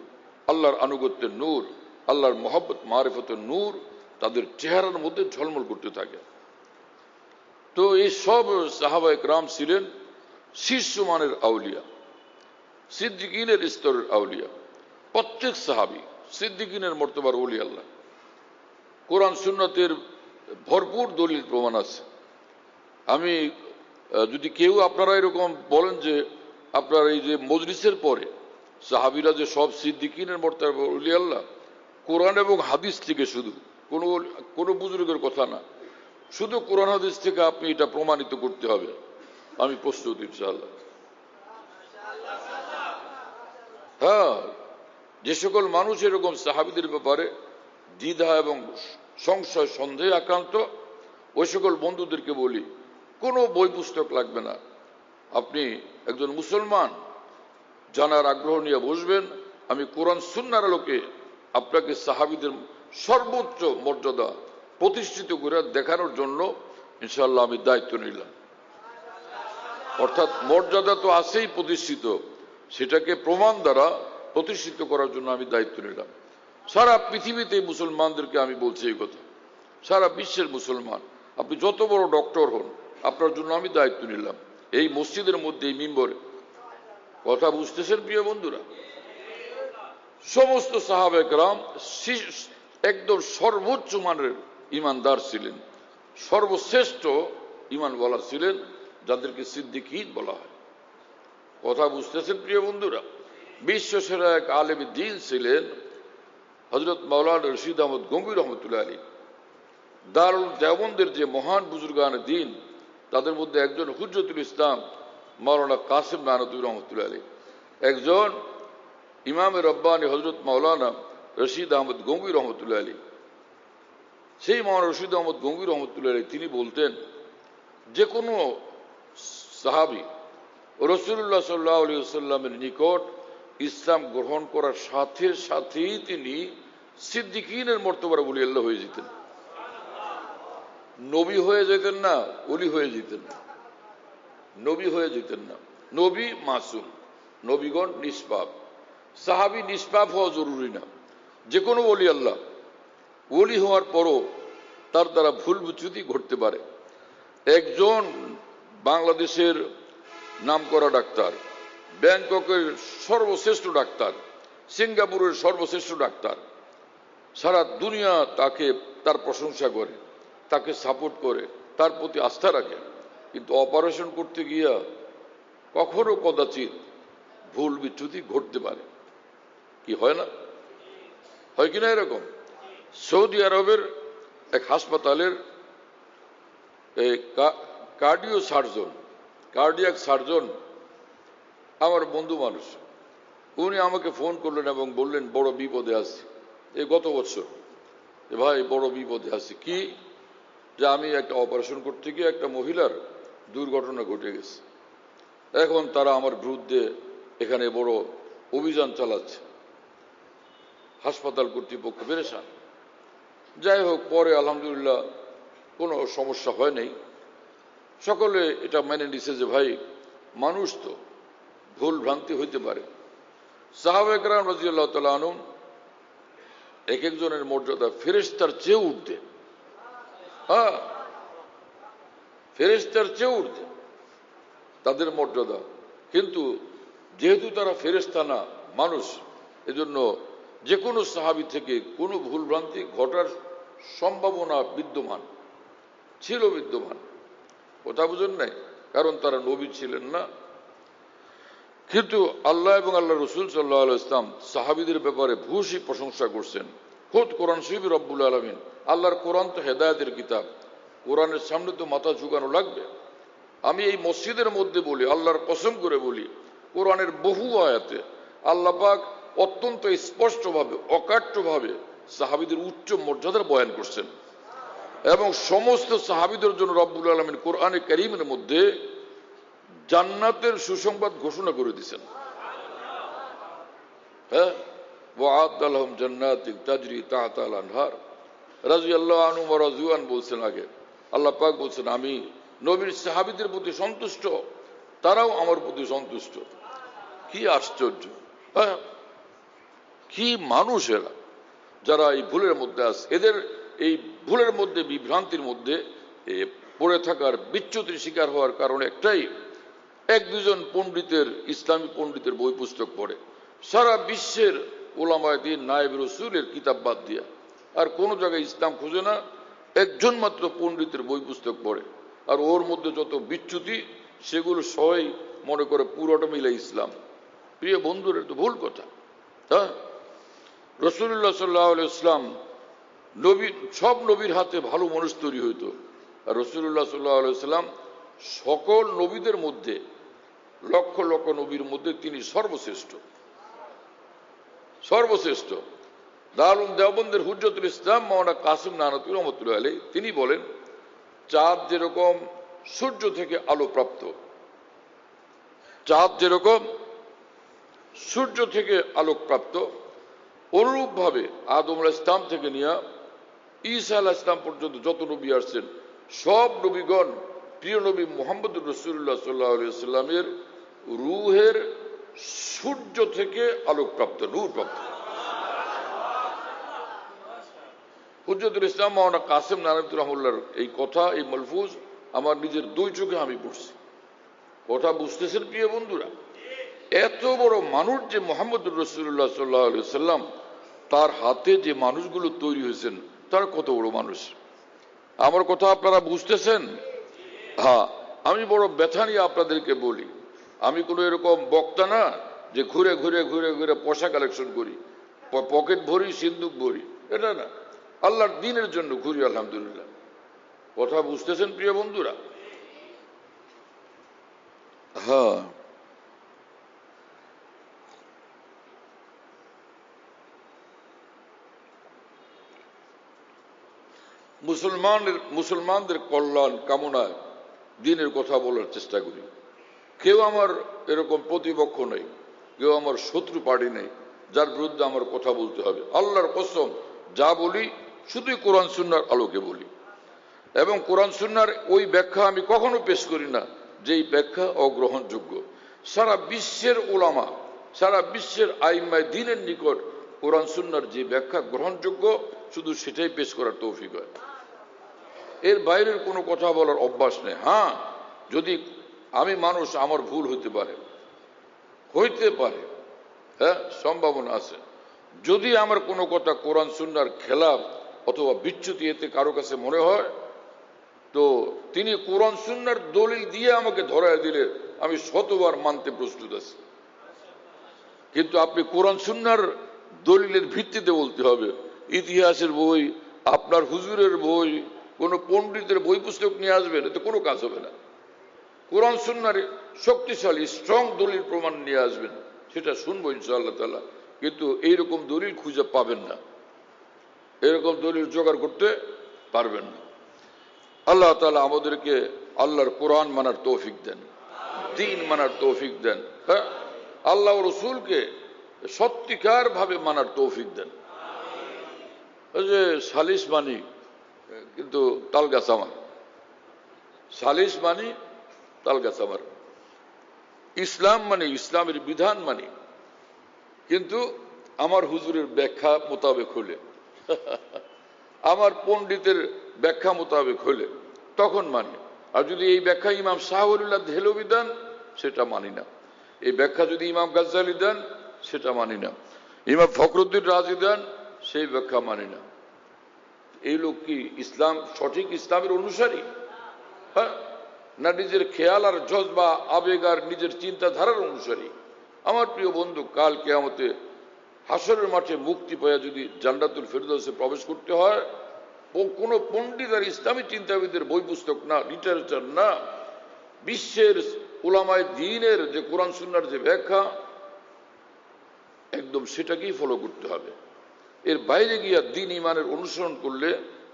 আল্লাহর আনুগত্যের নূর, আল্লাহর মহব্বত মারিফতের নূর তাদের চেহারার মধ্যে ঝলমল করতে থাকে। তো এই সব সাহাবা একরাম ছিলেন শীর্ষমানের আউলিয়া, সিদ্দিকিনের স্তরের আউলিয়া। প্রত্যেক সাহাবী সিদ্দিকিনের মর্তবার ওলি আল্লাহ। কোরআন সুন্নতের ভরপুর দলিল প্রমাণ আছে আমি যদি কেউ আপনারা এরকম বলেন যে আপনার এই যে মজলিসের পরে সাহাবীরা যে সব সিদ্দিকিনের মর্যাদা ওলি আল্লাহ, কোরআন এবং হাদিস থেকে, শুধু কোনো বুজুর্গের কথা না, শুধু কোরআন হাদিস থেকে আপনি এটা প্রমাণিত করতে হবে, আমি প্রস্তুত ইনশাআল্লাহ। হ্যাঁ, যে সকল মানুষ এরকম সাহাবীদের ব্যাপারে দ্বিধা এবং সংশয় সন্দেহে আক্রান্ত, ওই সকল বন্ধুদেরকে বলি কোনো বই পুস্তক লাগবে না, আপনি একজন মুসলমান জানার আগ্রহ নিয়ে বসবেন, আমি কোরআন সুন্নাহর আলোকে আপনাকে সাহাবীদের সর্বোচ্চ মর্যাদা প্রতিষ্ঠিত করে দেখানোর জন্য ইনশাআল্লাহ আমি দায়িত্ব নিলাম। অর্থাৎ মর্যাদা তো আছেই প্রতিষ্ঠিত, সেটাকে প্রমাণ দ্বারা প্রতিষ্ঠিত করার জন্য আমি দায়িত্ব নিলাম। সারা পৃথিবীতে মুসলমানদেরকে আমি বলছি এই কথা, সারা বিশ্বের মুসলমান, আপনি যত বড় ডক্টর হন, আপনার জন্য আমি দায়িত্ব নিলাম। এই মসজিদের মধ্যে, এই মিম্বরে, কথা বুঝতেছেন প্রিয় বন্ধুরা? সমস্ত সাহাবায়ে কেরাম একদম সর্বোচ্চ মানের ইমানদার ছিলেন, সর্বশ্রেষ্ঠ ইমানওয়ালা ছিলেন, যাদেরকে সিদ্দিকীন বলা হয়। কথা বুঝতেছেন প্রিয় বন্ধুরা? বিশ্বসেরা এক আলেম দ্বীন ছিলেন হযরত মাওলানা রশিদ আহমদ গঙ্গুই রহমতুল্লাহ আলাইহি। দারুল দেওবন্দের যে মহান বুজুর্গানে দ্বীন, তাদের মধ্যে একজন হুজ্জতুল ইসলাম মাওলানা কাসিম নানতুবি রহমতুল্লাহ আলাইহি, একজন ইমামে রব্বানি হযরত মাওলানা রশিদ আহমদ গঙ্গুই রহমতুল্লাহ আলাইহি। সেই মাওলানা রশিদ আহমদ গঙ্গুই রহমতুল্লাহ আলাইহি তিনি বলতেন, যে কোনো সাহাবী রাসূলুল্লাহ সাল্লাল্লাহু আলাইহি ওয়াসাল্লামের নিকট ইসলাম গ্রহণ করার সাথে সাথেই তিনি সিদ্দিকীনের মর্তবার ওলি আল্লাহ হয়ে যেতেন। নবী হয়ে যেতেন না, ওলি হয়ে যেতেন না, নবী হয়ে যেতেন না। নবী মাসুম, নবীগণ নিষ্পাপ, সাহাবী নিষ্পাপ হওয়া জরুরি না। যে কোনো ওলি আল্লাহ ওলি হওয়ার পরও তার দ্বারা ভুল বিচ্যুতি ঘটতে পারে। একজন বাংলাদেশের নামকরা ডাক্তার, ব্যাংককের সর্বশ্রেষ্ঠ ডাক্তার, সিঙ্গাপুরের সর্বশ্রেষ্ঠ ডাক্তার, সারা দুনিয়া তাকে, তার প্রশংসা করে, তাকে সাপোর্ট করে, তার প্রতি আস্থা রাখে, কিন্তু অপারেশন করতে গিয়া কখনো কদাচিৎ ভুল বিচ্যুতি ঘটতে পারে। কি হয় না? হয় কিনা এরকম? সৌদি আরবের এক হাসপাতালের কার্ডিয়াক সার্জন আমার বন্ধু মানুষ, উনি আমাকে ফোন করলেন এবং বললেন বড় বিপদে আছি। এই গত বছর, ভাই বড় বিপদে আছি। কি? যে আমি একটা অপারেশন করতে গিয়ে একটা মহিলার দুর্ঘটনা ঘটে গেছে, এখন তারা আমার বিরুদ্ধে এখানে বড় অভিযান চালাচ্ছে, হাসপাতাল কর্তৃপক্ষ পেরেশান। যাই হোক, পরে আলহামদুলিল্লাহ কোনো সমস্যা হয় নাই, সকলে এটা মেনে নিছে যে ভাই মানুষ তো, ভুল ভ্রান্তি হইতে পারে। সাহাবায়ে কেরাম রাদিয়াল্লাহু তাআলা আনহুম এক একজনের মর্যাদা ফেরেশতার চেয়ে উঠতে, হ্যাঁ ফেরেশতার চেয়ে উঠতে তাদের মর্যাদা। কিন্তু যেহেতু তারা ফেরেশতা না, মানুষ, এজন্য যে কোনো সাহাবী থেকে কোনো ভুল ভ্রান্তি ঘটার সম্ভাবনা বিদ্যমান ছিল, বিদ্যমান। কথা বুঝেন নাই? কারণ তারা নবী ছিলেন না। কিন্তু আল্লাহ এবং আল্লাহ রসুল সাল্লাল্লাহু আলাইহি ওয়াসাল্লাম সাহাবীদের ব্যাপারে ভূয়সী প্রশংসা করছেন। খোদ কোরআন শরীফ রব্বুল আলামিন, আল্লাহর কোরআন তো হেদায়েতের কিতাব, কোরআনের সামনে তো মাথা ঝুঁকানো লাগবে। আমি এই মসজিদের মধ্যে বলি, আল্লাহর কসম করে বলি, কোরআনের বহু আয়াতে আল্লাহ পাক অত্যন্ত স্পষ্টভাবে, অকাট্যভাবে সাহাবীদের উচ্চ মর্যাদার বয়ান করছেন, এবং সমস্ত সাহাবীদের জন্য রব্বুল আলামিন কোরআনে কারীমের মধ্যে জান্নাতের সুসংবাদ ঘোষণা করে দিয়েছেন। হ্যাঁ, ওয়া'আদ্দা লাহুম জান্নাতিন তাজরি তাহতাল আনহার রাদিয়াল্লাহু আনহুম ওয়া রাযু আন বলছেন আগে। আল্লাহ পাক বলছেন, আমি নবীর সাহাবীদের প্রতি সন্তুষ্ট, তারাও আমার প্রতি সন্তুষ্ট। কি আশ্চর্য! হ্যাঁ, কি মানুষ এরা, যারা এই ভুলের মধ্যে আছে। এদের এই ভুলের মধ্যে, বিভ্রান্তির মধ্যে পড়ে থাকার, বিচ্যুতির শিকার হওয়ার কারণ একটাই, এক দুজন পণ্ডিতের, ইসলামী পণ্ডিতের বই পুস্তক পড়ে, সারা বিশ্বের ওলামায়ে দ্বীন, নায়েব রাসূলের কিতাব বাদ দিয়া আর কোনো জায়গায় ইসলাম খুঁজে না, একজন মাত্র পণ্ডিতের বই পুস্তক পড়ে আর ওর মধ্যে যত বিচ্যুতি সেগুলো সবাই মনে করে পুরোটা মিলে ইসলাম। প্রিয় বন্ধুরা, তো ভুল কথা। হ্যাঁ, রাসূলুল্লাহ সাল্লাল্লাহু আলাইহি ওয়াসাল্লাম নবী, সব নবীর হাতে ভালো মানুষ তৈরি হইতো। আর রাসূলুল্লাহ সাল্লাল্লাহু আলাইহি ওয়াসাল্লাম সকল নবীদের মধ্যে, লক্ষ লক্ষ নবীর মধ্যে তিনি সর্বশ্রেষ্ঠ, সর্বশ্রেষ্ঠ। দারুল দেওবন্দের হুজ্জতুল ইসলাম মাওলানা কাসিম নানতুর রহমতুল্লাহ আলাইহি তিনি বলেন, চাঁদ যেরকম সূর্য থেকে আলো প্রাপ্ত, চাঁদ যেরকম সূর্য থেকে আলোক প্রাপ্ত, অনুরূপ ভাবে আদম আলাইহিস সালাম থেকে নিয়ে ঈসা আলাইহিস সালাম পর্যন্ত যত নবী আসছেন সব নবীগণ প্রিয় নবী মুহাম্মদুর রাসূলুল্লাহ সাল্লাল্লাহু আলাইহি ওয়াসাল্লামের রূহের সূর্য থেকে আলোকপ্রাপ্ত, নূর প্রাপ্ত। হুজ্জতুল ইসলাম মাওলানা কাসিম নানতুর রহমাতুল্লাহর এই কথা, এই মালফুজ আমার নিজের দুই চোখে আমি পড়ছি। কথা বুঝতেছেন প্রিয় বন্ধুরা? এত বড় মানুষ যে মুহাম্মদুর রাসূলুল্লাহ সাল্লাল্লাহু আলাইহি ওয়াসাল্লাম, তার হাতে যে মানুষগুলো তৈরি হয়েছেন তারা কত বড় মানুষ। আমার কথা আপনারা বুঝতেছেন? হ্যাঁ, আমি বড় ব্যথা নিয়ে আপনাদেরকে বলি, আমি কোনো এরকম বক্তা না যে ঘুরে ঘুরে ঘুরে ঘুরে পয়সা কালেকশন করি, পকেট ভরি, সিন্দুক ভরি, এটা না। আল্লাহর দ্বীনের জন্য ঘুরি, আলহামদুলিল্লাহ। কথা বুঝতেছেন প্রিয় বন্ধুরা? হ্যাঁ, মুসলমানদের কল্যাণ কামনায় দ্বীনের কথা বলার চেষ্টা করি। কেউ আমার এরকম প্রতিপক্ষ নেই, কেউ আমার শত্রু পার্টি নেই যার বিরুদ্ধে আমার কথা বলতে হবে। আল্লাহর কসম, যা বলি শুধুই কোরআন সুন্নাহর আলোকে বলি, এবং কোরআন সুন্নাহর ওই ব্যাখ্যা আমি কখনো পেশ করি না যেই ব্যাখ্যা অগ্রহণযোগ্য। সারা বিশ্বের ওলামা, সারা বিশ্বের আইম্মায়ে দ্বীনের নিকট কোরআন সুন্নাহর যে ব্যাখ্যা গ্রহণযোগ্য শুধু সেটাই পেশ করার তৌফিক হয়। এর বাইরের কোনো কথা বলার অভ্যাস নেই। হ্যাঁ, যদি আমি মানুষ, আমার ভুল হইতে পারে, হ্যাঁ, সম্ভাবনা আছে। যদি আমার কোনো কথা কোরআন সুন্নাহর খেলাফ অথবা বিচ্যুতি এতে কারো কাছে মনে হয়, তো তিনি কোরআন সুন্নাহর দলিল দিয়ে আমাকে ধরায় দিলে আমি শতবার মানতে প্রস্তুত আছি। কিন্তু আপনি কোরআন সুন্নাহর দলিলের ভিত্তিতে বলতে হবে। ইতিহাসের বই, আপনার হুজুরের বই, কোন পণ্ডিতের বই পুস্তক নিয়ে আসবেন, এতে কোনো কাজ হবে না। কোরআন সুন্নাহর শক্তিশালী স্ট্রং দলিল প্রমাণ নিয়ে আসবেন, সেটা শুনবো ইনশাআল্লাহ তাআলা। কিন্তু এইরকম দলিল খুঁজে পাবেন না, এরকম দলিল জোগাড় করতে পারবেন না। আল্লাহ তাআলা আমাদেরকে আল্লাহর কোরআন মানার তৌফিক দেন, দ্বীন মানার তৌফিক দেন। হ্যাঁ, আল্লাহ ও রাসূলকে সত্যিকার ভাবে মানার তৌফিক দেন। ওই যে সালিস মানি কিন্তু তালগাছ আমার, সালিস মানি তালগাছ আমার, ইসলাম মানে ইসলামের বিধান মানি, কিন্তু আমার হুজুরের ব্যাখ্যা মোতাবেক হলে, আমার পণ্ডিতের ব্যাখ্যা মোতাবেক হলে তখন মানি। আর যদি এই ব্যাখ্যা ইমাম শাহ ওলিউল্লাহ দেহলভী দেন, সেটা মানি না। এই ব্যাখ্যা যদি ইমাম গাজ্জালী দেন, সেটা মানি না। ইমাম ফখরুদ্দিন রাজি দেন, সেই ব্যাখ্যা মানি না। এই লোক কি ইসলাম, সঠিক ইসলামের অনুসারী? হ্যাঁ, না নিজের খেয়াল আর জজবা, আবেগ আর নিজের চিন্তাধারার অনুসারী? আমার প্রিয় বন্ধু, কাল কিয়ামতে হাসরের মাঠে মুক্তি পাওয়া যদি জান্নাতুল ফেরদৌসে প্রবেশ করতে হয়, কোনো পণ্ডিত আর ইসলামী চিন্তাবিদের বই পুস্তক না, লিটারেচার না, বিশ্বের উলামায়ে দ্বীনের যে কোরআন সুন্নাহর যে ব্যাখ্যা, একদম সেটাকেই ফলো করতে হবে। এর বাইরে গিয়া দ্বীন ইমানের অনুসরণ করলে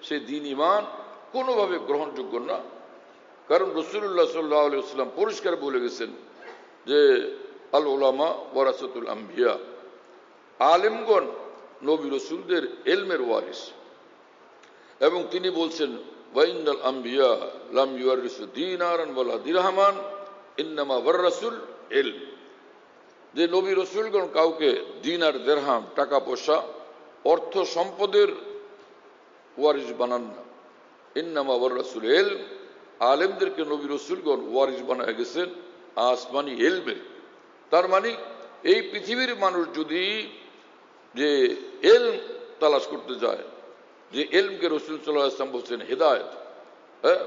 সেই দ্বীন ইমান কোনোভাবে গ্রহণযোগ্য না। কারণ রাসূলুল্লাহ সাল্লাল্লাহু আলাইহি ওয়াসাল্লাম পরিষ্কার বলে গেছেন যে আল উলামা ওয়ারাসাতুল আম্বিয়া, আলেমগণ নবী রাসূলদের ইলমের ওয়ারিস। এবং তিনি বলছেন ওয়াইনাল আম্বিয়া লাম ইউয়ারিসু দিনারান ওয়ালা দিরহামান ইন্নামা ওয়ারাসুল ইলম, যে নবী রাসূলগণ কাউকে দিনার দিরহাম, টাকা পয়সা, অর্থ সম্পদের ওয়ারিস বানান না। ইন্নামা ওয়ারাসুল ইলম, আলেমদেরকে নবী রাসূলগণ ওয়ারিস বানায় গেছেন আসমানি ইলমের। তার মানে এই পৃথিবীর মানুষ যদি যে ইলম তালাশ করতে যায়, যে ইলমকে রাসূল সাল্লাল্লাহু আলাইহি ওয়াসাল্লাম বলছেন হেদায়েত, হ্যাঁ,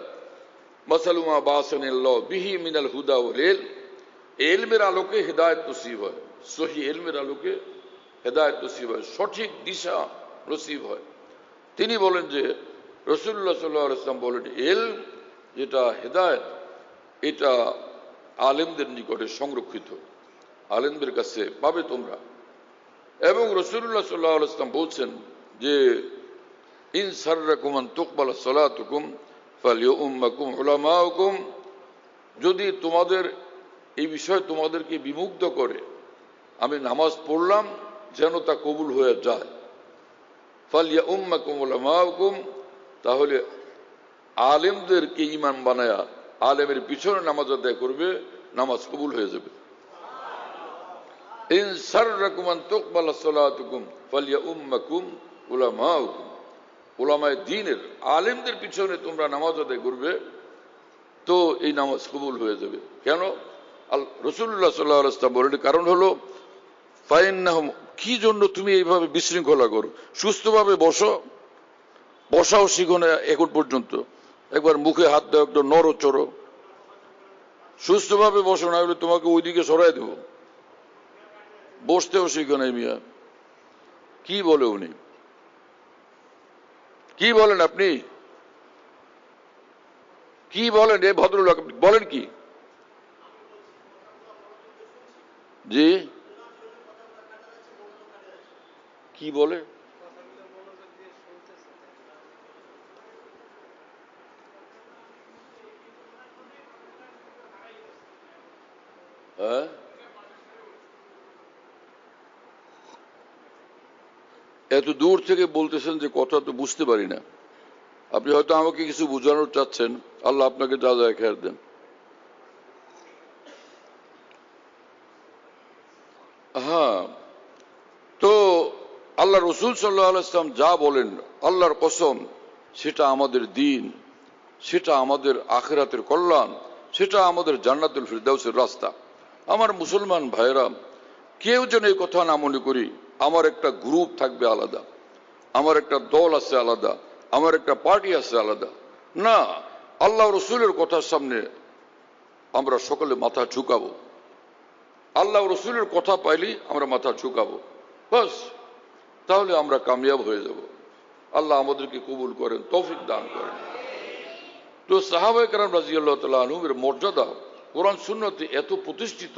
মাসালু মা বাসানিল্লাহ বিহি মিনাল হুদা ওয়াল ইলম, ইলমের আলোকে হেদায়েত নসিব হয়, সহি ইলমের আলোকে হেদায়েত নসিব হয়, সঠিক দিশা নসিব হয়। তিনি বলেন যে রাসূলুল্লাহ সাল্লাল্লাহু আলাইহি ওয়াসাল্লাম বলেন, ইলম যেটা হেদায়েত, এটা আলেমদের নিকটে সংরক্ষিত, আলেমদের কাছে পাবে তোমরা। এবং রাসূলুল্লাহ সাল্লাল্লাহু আলাইহি ওয়াসাল্লাম বলছেন যে ইন সাররাকুম আন তুকবালা সালাতুকুম ফালিউম্মাকুম উলামাউকুম, যদি তোমাদের এই বিষয় তোমাদেরকে বিমুগ্ধ করে, আমি নামাজ পড়লাম যেন তা কবুল হয়ে যায়, ফালিউম্মাকুম উলামাউকুম, তাহলে আলেমদেরকে ইমাম বানায়া আলেমের পিছনে নামাজ আদায় করবে, নামাজ কবুল হয়ে যাবে। ইন সাররাকুম আন তুকবালা সালাতুকুম ফালিউম্মাকুম উলামাউকুম, উলামায়ে দ্বীনের আলেমদের পিছনে তোমরা নামাজ আদায় করবে, তো এই নামাজ কবুল হয়ে যাবে। কেন? রাসূলুল্লাহ সাল্লাল্লাহু আলাইহি ওয়াসাল্লাম বলেন, কারণ হলো ফাইন্নাহুম, কি জন্য তুমি এইভাবে বিশৃঙ্খলা করো? সুস্থভাবে বসো, বসাও শিখো না এখন পর্যন্ত, একবার মুখে হাত দাও, একটু নড়ো চড়ো, সুস্থভাবে বসো, না হলে তোমাকে ওইদিকে সরাই দেবো। বসতেও শিখো নাই মিয়া। কি বলে উনি? কি বলেন আপনি? কি বলেন এ ভদ্রলোক? বলেন কি? জি, কি বলে? হ্যাঁ, এত দূর থেকে বলতেছেন যে কথা তো বুঝতে পারি না। আপনি হয়তো আমাকে কিছু বোঝানোর চাচ্ছেন, আল্লাহ আপনাকে যা যায় খেয়ার দেন। হ্যাঁ, তো আল্লাহ রসুল সাল্লাল্লাহু আলাইহি ওয়াসাল্লাম যা বলেন, আল্লাহর কসম, সেটা আমাদের দ্বীন, সেটা আমাদের আখিরাতের কল্যাণ, সেটা আমাদের জান্নাতুল ফিরদাউসের রাস্তা। আমার মুসলমান ভাইরা, কেউ যেন এই কথা না মনে করি আমার একটা গ্রুপ থাকবে আলাদা, আমার একটা দল আছে আলাদা, আমার একটা পার্টি আছে আলাদা। না, আল্লাহ রসুলের কথার সামনে আমরা সকলে মাথা ঝুঁকাবো, আল্লাহ রসুলের কথা পাইলেই আমরা মাথা ঝুঁকাবো, বাস, তাহলে আমরা কামিয়াব হয়ে যাব। আল্লাহ আমাদেরকে কবুল করেন, তৌফিক দান করেন। তো সাহাবায়ে কেরাম রাদিয়াল্লাহু তাআলা আনহুমের মর্যাদা কোরআন সুন্নতে এত প্রতিষ্ঠিত,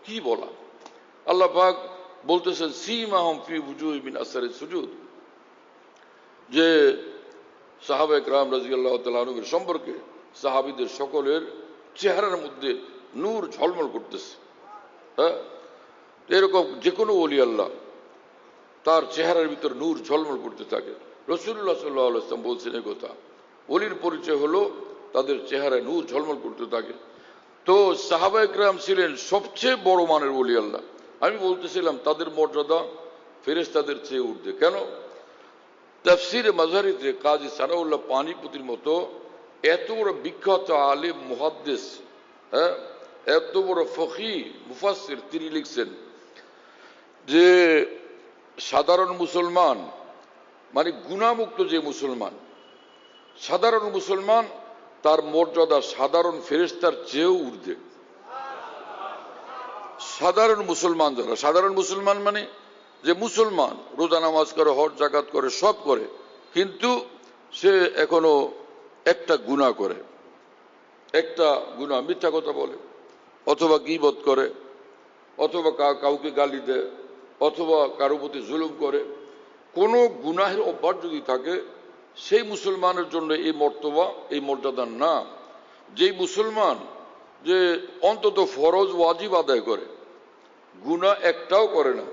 কি বলা। আল্লাহ পাক বলতেছেন সীমাহুম ফি উজুহিহিম মিন আসারিস সুজুদ, যে সাহাবায়ে কেরাম রাদিয়াল্লাহু তাআলা আনহুমের সম্পর্কে সাহাবীদের সকলের চেহারার মধ্যে নূর ঝলমল করতেছে। হ্যাঁ, এরকম যে কোনো ওলি আল্লাহ তার চেহারার ভিতর নূর ঝলমল করতে থাকে। রাসূলুল্লাহ সাল্লাল্লাহু আলাইহি ওয়াসাল্লাম বলছেন এই কথা, ওলির পরিচয় হলো তাদের চেহারায় নূর ঝলমল করতে থাকে। তো সাহাবায়ে কেরাম ছিলেন সবচেয়ে বড় মানের ওলি আল্লাহ। আমি বলতেছিলাম তাদের মর্যাদা ফেরেশতাদের চেয়ে ঊর্ধ্বে। কেন? তাফসীরে মাযহারিতে কাজী সানাউল্লাহ পানিপতির মতো এত বড় বিখ্যাত আলেম মুহাদ্দিস, হ্যাঁ, এত বড় ফকিহ মুফাসসির, তিনি লিখছেন যে সাধারণ মুসলমান মানে গুনাহমুক্ত যে মুসলমান, সাধারণ মুসলমান, তার মর্যাদা সাধারণ ফেরেশতার চেয়েও ঊর্ধ্বে। সাধারণ মুসলমান যারা, সাধারণ মুসলমান মানে যে মুসলমান, রোজা নামাজ করে, হজ যাকাত করে, সব করে, কিন্তু সে এখনো একটা গুনাহ করে, একটা গুনাহ, মিথ্যা কথা বলে, অথবা গীবত করে, অথবা কাউকে গালি দেয়, অথবা কারো প্রতি জুলুম করে, কোনো গুনাহের অভ্যাস যদি থাকে, সেই মুসলমানের জন্য এই মর্তবা, এই মর্যাদা না। যেই মুসলমান যে অন্তত ফরজ ওয়াজিব আদায় করে, গুনাহ একটাও করে না,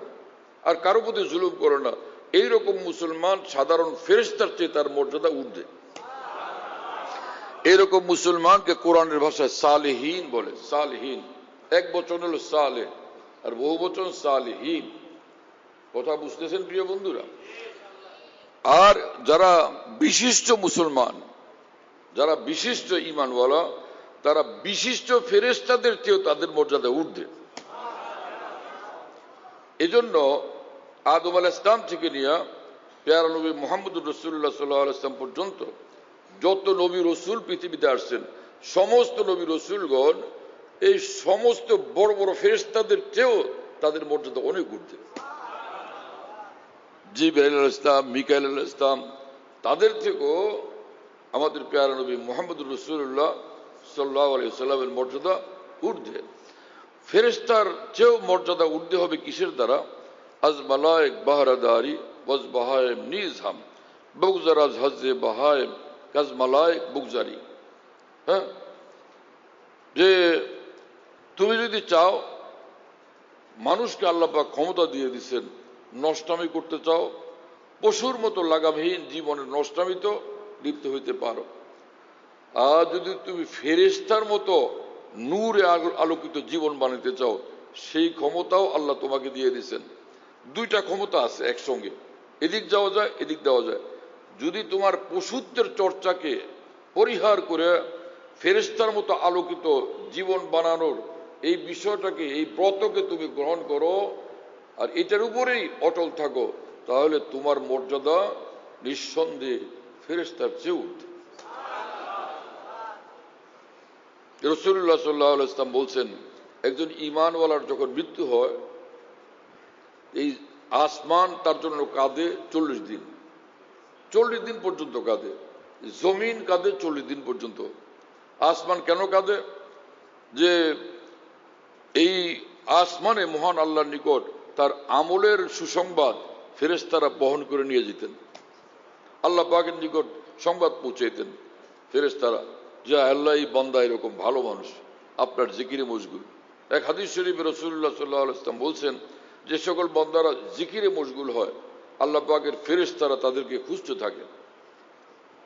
আর কারো প্রতি জুলুম করে না, এইরকম মুসলমান সাধারণ ফেরেশতার চেয়ে তার মর্যাদা ঊর্ধ্বে। এরকম মুসলমানকে কোরআনের ভাষায় সালেহীন বলে। সালেহীন এক বচন হলো সালেহ, আর বহু বচন সালেহীন। কথা বুঝতেছেন প্রিয় বন্ধুরা? আর যারা বিশিষ্ট মুসলমান, যারা বিশিষ্ট ঈমানওয়ালা, তারা বিশিষ্ট ফেরেশতাদের চেয়েও তাদের মর্যাদা ঊর্ধ্বে। এজন্য আদম আলাইহিস সালাম থেকে নিয়ে প্যারা নবী মুহাম্মদুর রাসূলুল্লাহ সাল্লাল্লাহু আলাইহি ওয়াসাল্লাম পর্যন্ত যত নবী রসুল পৃথিবীতে আসছেন, সমস্ত নবী রসুলগণ এই সমস্ত বড় বড় ফেরেশতাদের চেয়েও তাদের মর্যাদা অনেক ঊর্ধ্বে। জিবরাইল আলাইহিস সালাম, মিকাইল আলাইহিস সালাম, তাদের থেকেও আমাদের প্যারা নবী মুহাম্মদুর রাসূলুল্লাহ সাল্লাল্লাহু আলাইহি ওয়াসাল্লামের মর্যাদা ঊর্ধ্বে। ফেরেশতার চেয়েও মর্যাদা ঊর্ধ্বে হবে কিসের দ্বারা? আজ মালায়েক বাহরাদারি ওয়াজ বাহায়েম নিজাম বুগজার আজ হজ্জে বাহায়েম কাজ মালায়েক বুগজারি। হ্যাঁ, যে তুমি যদি চাও, মানুষকে আল্লাহ পাক ক্ষমতা দিয়ে দিচ্ছেন, নষ্টামি করতে চাও, পশুর মতো লাগামহীন জীবনের নষ্টামিতে লিপ্ত হইতে পারো। আর যদি তুমি ফেরেশতার মতো নূরে আলোকিত জীবন বানাতে চাও, সেই ক্ষমতাও আল্লাহ তোমাকে দিয়ে দিচ্ছেন। দুইটা ক্ষমতা আছে একসঙ্গে, এদিক যাওয়া যায়, এদিক দেওয়া যায়। যদি তোমার পশুত্বের চর্চাকে পরিহার করে ফেরেশতার মতো আলোকিত জীবন বানানোর এই বিষয়টাকে, এই ব্রতকে তুমি গ্রহণ করো আর এটার উপরেই অটল থাকো, তাহলে তোমার মর্যাদা নিঃসন্দেহে ফেরেশতার চেয়ে ঊর্ধ্বে। রাসূলুল্লাহ সাল্লাল্লাহু আলাইহি ওয়াসাল্লাম বলছেন, একজন ঈমানওয়ালার যখন মৃত্যু হয়, এই আসমান তার জন্য কাঁদে 40 দিন। 40 দিন পর্যন্ত কাঁদে, জমিন কাঁদে 40 দিন পর্যন্ত। আসমান কেন কাঁদে? যে এই আসমানে মহান আল্লাহর নিকট তার আমলের সুসংবাদ ফেরেশতারা বহন করে নিয়ে যেতেন। আল্লাহ পাকের নিকট সংবাদ পৌঁছাইতেন ফেরেশতারা, যে আল্লাহ এই বান্দা এরকম ভালো মানুষ, আপনার জিকিরে মশগুল। এক হাদিস শরীফে রাসূলুল্লাহ সাল্লাল্লাহু আলাইহি ওয়াসাল্লাম বলছেন, যে সকল বান্দারা জিকিরে মশগুল হয়, আল্লাহ পাকের ফেরেশতারা তাদেরকে খুঁজতে থাকে।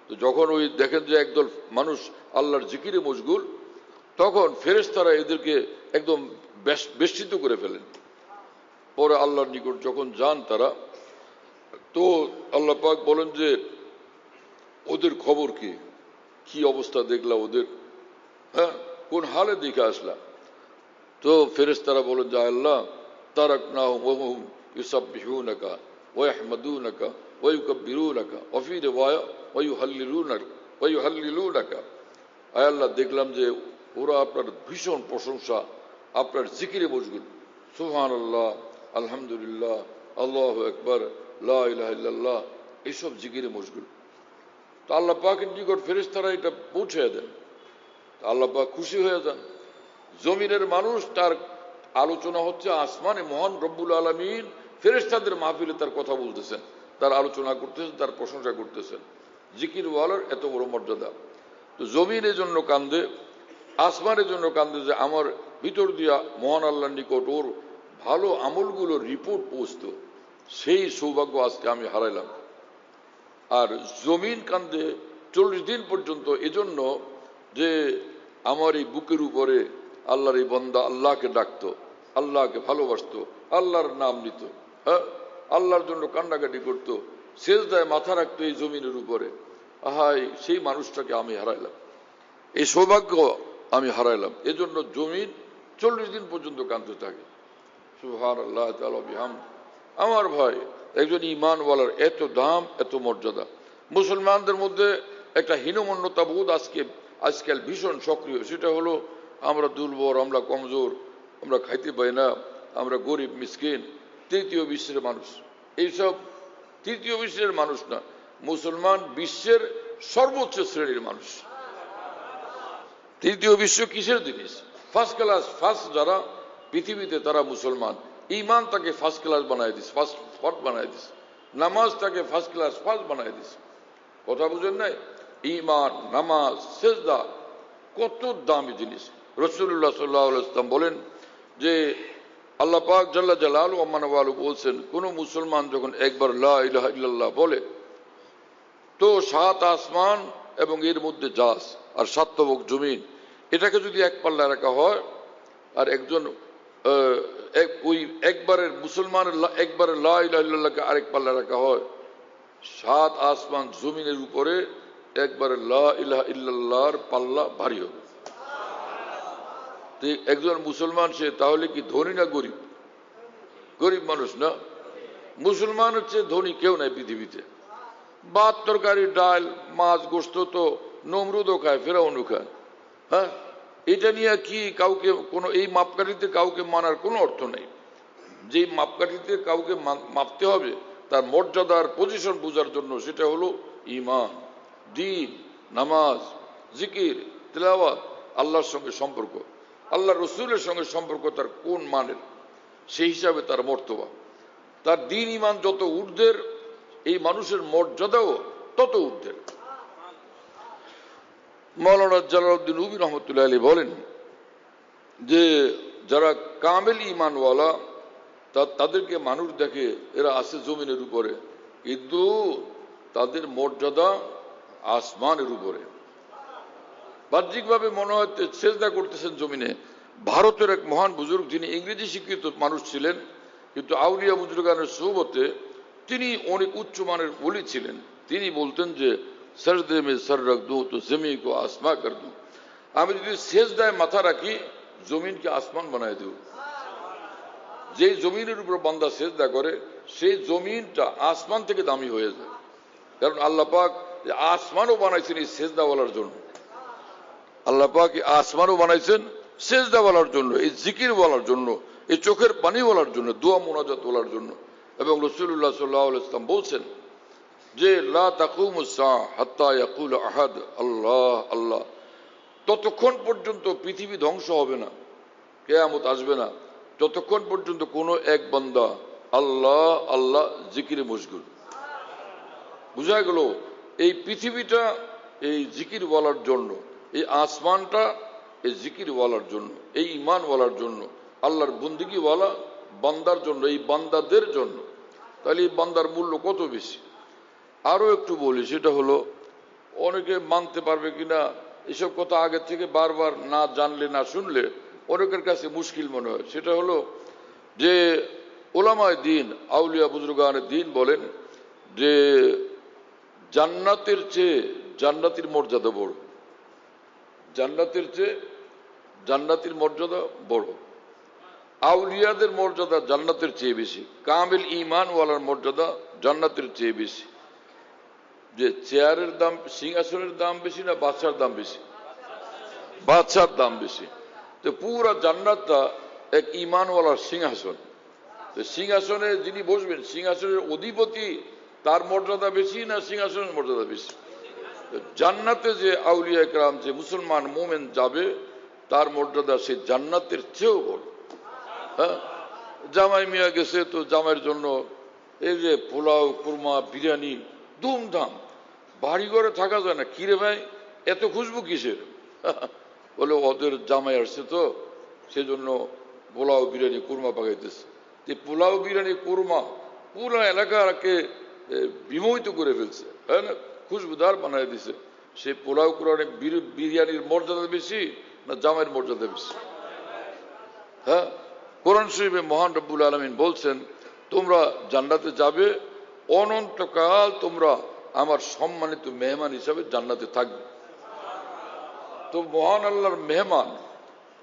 তো যখন ওই দেখেন যে একদল মানুষ আল্লাহর জিকিরে মশগুল, তখন ফেরেশতারা এদেরকে একদম বেষ্টিত করে ফেলেন। পরে আল্লাহর নিকট যখন যান তারা, তো আল্লাহ পাক বলেন যে ওদের খবর কি, কি অবস্থা দেখলা ওদের, হ্যাঁ, কোন হালে দেখে আসলা? তো ফেরেশতারা বলেন যে আল্লাহ তারাকনাহুম ওয়া হুম ইউসাব্বিহুনাকা ওয়া ইয়াহমাদুনাকা ওয়া ইউকাব্বিরুনাকা ওয়া ফি রিওয়ায়া ওয়া ইউহাল্লিলুনাকা। আয় আল্লাহ, দেখলাম যে ওরা আপনার ভীষণ প্রশংসা, আপনার জিকিরে মশগুল, সুবহানাল্লাহ, আলহামদুলিল্লাহ, আল্লাহু আকবার, লা ইলাহা ইল্লাল্লাহ, এইসব জিকিরে মশগুল। তো আল্লাহ পাকের নিকট ফেরেশতারা এটা পৌঁছে দেন, আল্লাহ পাক খুশি হয়ে যান। জমিনের মানুষ, তার আলোচনা হচ্ছে আসমানে মহান রব্বুল আলামিন ফেরেশতাদের মাহফিলে তার কথা বলতেছেন, তার আলোচনা করতেছেন, তার প্রশংসা করতেছেন। জিকির ওয়ালার এত বড় মর্যাদা। তো জমিনের জন্য কান্দে, আসমানের জন্য কান্দে, যে আমার ভিতর দিয়া মহান আল্লাহর নিকট ওর ভালো আমলগুলোর রিপোর্ট পৌঁছত, সেই সৌভাগ্য আজকে আমি হারাইলাম। আর জমিন কান্দে 40 দিন পর্যন্ত, এজন্য যে আমার এই বুকের উপরে আল্লাহর এই বান্দা আল্লাহকে ডাকতো, আল্লাহকে ভালোবাসতো, আল্লাহর নাম নিত, হ্যাঁ, আল্লাহর জন্য কান্নাকাটি করতো, সেজদায় মাথা রাখতো এই জমিনের উপরে। আহাই, সেই মানুষটাকে আমি হারাইলাম, এই সৌভাগ্য আমি হারাইলাম। এজন্য জমিন 40 দিন পর্যন্ত কাঁদতে থাকে। সুবহানাল্লাহ তাআলা বিহামদ। আমার ভাই, একজন ঈমানওয়ালার এত দাম, এত মর্যাদা। মুসলমানদের মধ্যে একটা হীনমন্যতা বোধ আজকাল ভীষণ সক্রিয়। সেটা হলো আমরা দুর্বল, আমরা কমজোর, আমরা খাইতে পাই না, আমরা গরিব মিসকিন, তৃতীয় বিশ্বের মানুষ। এইসব তৃতীয় বিশ্বের মানুষ না, মুসলমান বিশ্বের সর্বোচ্চ শ্রেণীর মানুষ। তৃতীয় বিশ্ব কিসের জিনিস? ফার্স্ট ক্লাস, ফার্স্ট যারা পৃথিবীতে, তারা মুসলমান। ঈমান তাকে ফার্স্ট ক্লাস বানায় দিস, ফার্স্ট স্পট বানায় দিস। নামাজ তাকে ফার্স্ট ক্লাস ফার্স্ট বানায় দিস। কথা বুঝেন নাই? ঈমান, নামাজ, সেজদা কত দামি জিনিস। রাসূলুল্লাহ সাল্লাল্লাহু আলাইহি ওয়াসাল্লাম বলেন যে আল্লাহ পাক জাল্লা জালালুহু ওয়া মানওয়ালু বলছেন, কোন মুসলমান যখন একবার লা ইলাহা ইল্লাল্লাহ বলে, তো 7 আসমান এবং এর মধ্যে জাস আর 7 তবক জমিন, এটাকে যদি এক পাল্লায় রাখা হয়, আর একজন ওই একবারের মুসলমানের একবারে লা ইলাহা ইল্লাল্লাহকে আরেক পাল্লায় রাখা হয়, 7 আসমান জমিনের উপরে একবারে লা ইলাহা ইল্লাল্লাহর পাল্লা ভারী হবে। একজন মুসলমান সে তাহলে কি ধনী না গরিব? গরিব মানুষ না। মুসলমান হচ্ছে ধনী কেউ নাই পৃথিবীতে। ভাত তরকারি ডাল মাছ গোস্ত তো নমরুদও খায়, ফেরাউনও খায়, হ্যাঁ, এটা নিয়ে কি কাউকে কোনো এই মাপকাঠিতে কাউকে মানার কোনো অর্থ নেই। যে মাপকাঠিতে কাউকে মাপতে হবে তার মর্যাদার পজিশন বোঝার জন্য, সেটা হলো ঈমান, দ্বীন, নামাজ, জিকির, তিলাওয়াত, আল্লাহর সঙ্গে সম্পর্ক, আল্লাহ রসুলের সঙ্গে সম্পর্ক তার কোন মানের, সেই হিসাবে তার মর্তবা। তার দ্বীন ঈমান যত ঊর্ধ্বের, এই মানুষের মর্যাদাও তত ঊর্ধ্বের। মাওলানা জালালউদ্দিন রুমি রহমতুল্লাহ আলাইহি বলেন যে যারা কামেল ঈমানওয়ালা তাদেরকে মানুষ দেখে এরা আছে জমিনের উপরে, কিন্তু তাদের মর্যাদা আসমানের উপরে। বাহ্যিকভাবে মনে হয় সেজদা করতেছেন জমিনে। ভারতের এক মহান বুজুর্গ, যিনি ইংরেজি শিক্ষিত মানুষ ছিলেন, কিন্তু আউলিয়া বুজুর্গানের সোহবতে তিনি অনেক উচ্চমানের ওলি ছিলেন। তিনি বলতেন যে সরদে মে সর রাখ দু তো জমি কো আসমা কর দু, আমি যদি সেজদায় মাথা রাখি জমিনকে আসমান বানায় দেব। যে জমিনের উপর বান্দা সেজদা করে সেই জমিনটা আসমান থেকে দামি হয়ে যায়। কারণ আল্লাহ পাক আসমানও বানাইছেন এই সেজদা বলার জন্য। আল্লাহ পাক আসমানও বানাইছেন সেজদা বলার জন্য, এই জিকির বলার জন্য, এই চোখের পানি বলার জন্য, দোয়া মোনাজাত বলার জন্য। এবং রাসূলুল্লাহ সাল্লাল্লাহু আলাইহি ওয়াসাল্লাম বলছেন যে লা তাকুমুস সাআ হাত্তা ইয়াকুল আহাদ আল্লাহ আল্লাহ, ততক্ষণ পর্যন্ত পৃথিবী ধ্বংস হবে না, কিয়ামত আসবে না, যতক্ষণ পর্যন্ত কোনো এক বান্দা আল্লাহ আল্লাহ জিকিরে মশগুল। বুঝা গেল এই পৃথিবীটা এই জিকির বলার জন্য, এই আসমানটা এই জিকির বলার জন্য, এই ঈমান বলার জন্য, আল্লাহর বন্দেগী ওয়ালা বান্দার জন্য, এই বান্দাদের জন্য। তাহলে এই বান্দার মূল্য কত বেশি। আরো একটু বলি, সেটা হলো অনেকে মানতে পারবে কিনা এসব কথা আগে থেকে বারবার না জানলে না শুনলে অনেকের কাছে মুশকিল মনে হয়। সেটা হলো যে ওলামায়ে দ্বীন, আউলিয়া বুজুর্গানে দ্বীন বলেন যে জান্নাতের চেয়ে জান্নাতীর মর্যাদা বড়, জান্নাতের চেয়ে জান্নাতীর মর্যাদা বড়, আউলিয়াদের মর্যাদা জান্নাতের চেয়ে বেশি, কামিল ঈমান ওয়ালার মর্যাদা জান্নাতের চেয়ে বেশি। যে চেয়ারের দাম, সিংহাসনের দাম বেশি না বাদশার দাম বেশি? বাদশার দাম বেশি। তো পুরা জান্নাতটা এক ঈমানওয়ালার সিংহাসন। তো সিংহাসনে যিনি বসবেন, সিংহাসনের অধিপতি, তার মর্যাদা বেশি না সিংহাসনের মর্যাদা বেশি? জান্নাতে যে আউলিয়া কেরাম, যে মুসলমান মোমেন যাবে, তার মর্যাদা সে জান্নাতের চেয়েও বড়। হ্যাঁ, জামাই মিয়া গেছে তো জামাইয়ের জন্য এই যে পোলাও, কুরমা, বিরিয়ানি, ধুমধাম। বাড়ি ঘরে থাকা যায় না, কিরে ভাই এত খুশবু কিসের? বলে ওদের জামাই আসছে তো সেজন্য পোলাও, বিরিয়ানি, কুরমা পাকাইতেছে। পোলাও, বিরিয়ানি, কুরমা পুরো এলাকাকে বিমোহিত করে ফেলছে, হ্যাঁ না, খুশবুদার বানাই দিছে। সেই পোলাও, কুরআনে বিরিয়ানির মর্যাদা বেশি না জামাইয়ের মর্যাদা বেশি? হ্যাঁ, কোরআন শরীফে মহান রব্বুল আলামিন বলছেন তোমরা জান্নাতে যাবে, অনন্তকাল তোমরা আমার সম্মানিত মেহমান হিসাবে জান্নাতে থাকবে। তো মহান আল্লাহর মেহমান,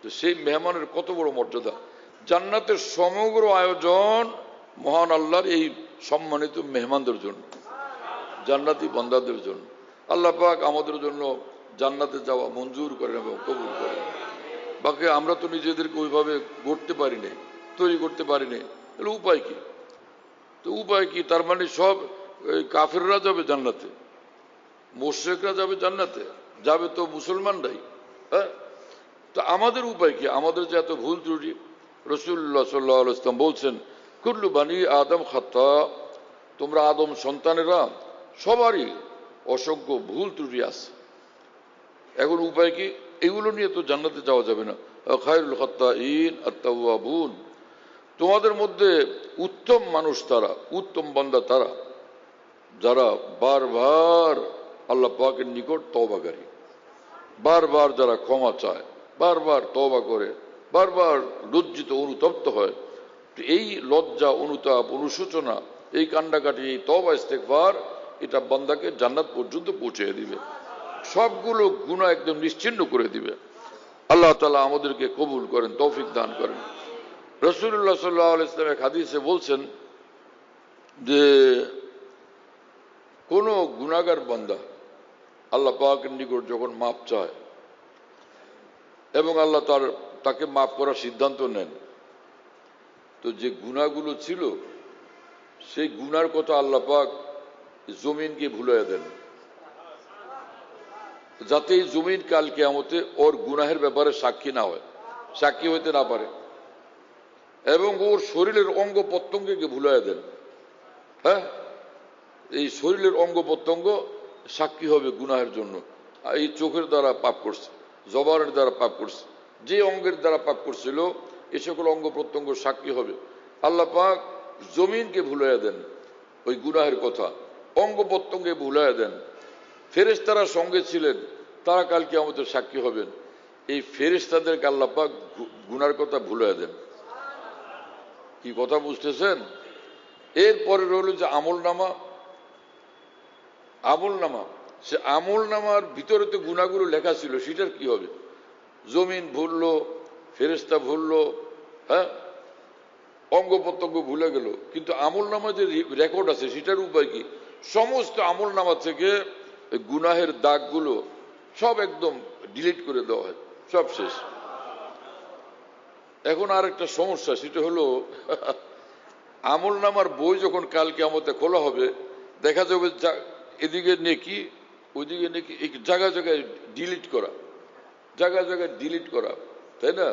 তো সেই মেহমানের কত বড় মর্যাদা। জান্নাতের সমগ্র আয়োজন মহান আল্লাহর এই সম্মানিত মেহমানদের জন্য, জান্নাতি বান্দাদের জন্য। আল্লাহ পাক আমাদের জন্য জান্নাতে যাওয়া মঞ্জুর করেন এবং কবুল করেন। বাকি আমরা তো নিজেদেরকে ওইভাবে গড়তে পারি নাই, তৈরি করতে পারি নাই, তাহলে উপায় কি? তো উপায় কি? তার মানে সব কাফেররা যাবে জান্নাতে, মুশরিকরা যাবে জান্নাতে, যাবে তো মুসলমানরাই। হ্যাঁ, তো আমাদের উপায় কি? আমাদের যে এত ভুল ত্রুটি। রাসূলুল্লাহ সাল্লাল্লাহু আলাইহি ওয়াসাল্লাম বলছেন কুল্লু বানি আদম খাতা, তোমরা আদম সন্তানেরা সবারই অসংখ্য ভুল ত্রুটি আছে। এখন উপায় কি? এগুলো নিয়ে তো জান্নাতে যাওয়া যাবে না। খায়রুল খাত্তাইন আত-তাওয়াবুন, তোমাদের মধ্যে উত্তম মানুষ তারা, উত্তম বান্দা তারা যারা বারবার আল্লাহ পাকের নিকট তওবাকারী, বারবার যারা ক্ষমা চায়, বারবার তওবা করে, বারবার লজ্জিত অনুতপ্ত হয়। এই লজ্জা, অনুতাপ, অনুশোচনা, এই কান্ডাকাটি, এই তওবা ইস্তেগফার, এটা বান্দাকে জান্নাত পর্যন্ত পৌঁছে দিবে, সবগুলো গুনাহ একদম নিশ্চিহ্ন করে দিবে। আল্লাহ তাআলা আমাদেরকে কবুল করেন, তৌফিক দান করেন। রাসূলুল্লাহ সাল্লাল্লাহু আলাইহি ওয়াসাল্লাম এক হাদিসে বলছেন যে কোন গুনাহগার বান্দা আল্লাহ পাকের নিকট যখন মাপ চায়, এবং আল্লাহ তাকে মাফ করার সিদ্ধান্ত নেন, তো যে গুনাহগুলো ছিল সেই গুনার কথা আল্লাহ পাক জমিনকে ভুলাইয়া দেন, যাতে এই জমিন কাল কিয়ামতে ওর গুনাহের ব্যাপারে সাক্ষী না হয়, সাক্ষী হইতে না পারে, এবং ওর শরীরের অঙ্গ প্রত্যঙ্গকে ভুলাইয়া দেন। হ্যাঁ, এই শরীরের অঙ্গ প্রত্যঙ্গ সাক্ষী হবে গুনাহের জন্য। এই চোখের দ্বারা পাপ করছে, জবানের দ্বারা পাপ করছে, যে অঙ্গের দ্বারা পাপ করছিল এ সকল অঙ্গ প্রত্যঙ্গ সাক্ষী হবে। আল্লাহ পাক জমিনকে ভুলাইয়া দেন ওই গুনাহের কথা, অঙ্গ প্রত্যঙ্গে ভুলাইয়া দেন। ফেরেশতারা সঙ্গে ছিলেন, তারা কাল কিয়ামতের সাক্ষী হবেন। এই ফেরেশতাদেরকে আল্লাহ পাক গুনার কথা ভুলাইয়া দেন। কি কথা বুঝতেছেন? এরপরে রইল যে আমল নামা, আমল নামা, সে আমল নামার ভিতরে তো গুনাহগুলো লেখা ছিল, সেটার কি হবে? জমিন ভুললো, ফেরেশতা ভুললো, হ্যাঁ, অঙ্গ প্রত্যঙ্গ ভুলে গেল, কিন্তু আমল নামা যে রেকর্ড আছে সেটার উপায় কি? সমস্ত আমল নামা থেকে গুনাহের দাগগুলো সব একদম ডিলিট করে দেওয়া হয়, সব শেষ। এখন আর একটা সমস্যা, সেটা হলো আমল নামার বই যখন কাল কিয়ামতে খোলা হবে, দেখা যাবে এদিকে নেকি ওইদিকে নেকি, জায়গায় জায়গায় ডিলিট করা, জায়গায় জায়গায় ডিলিট করা, তাই না?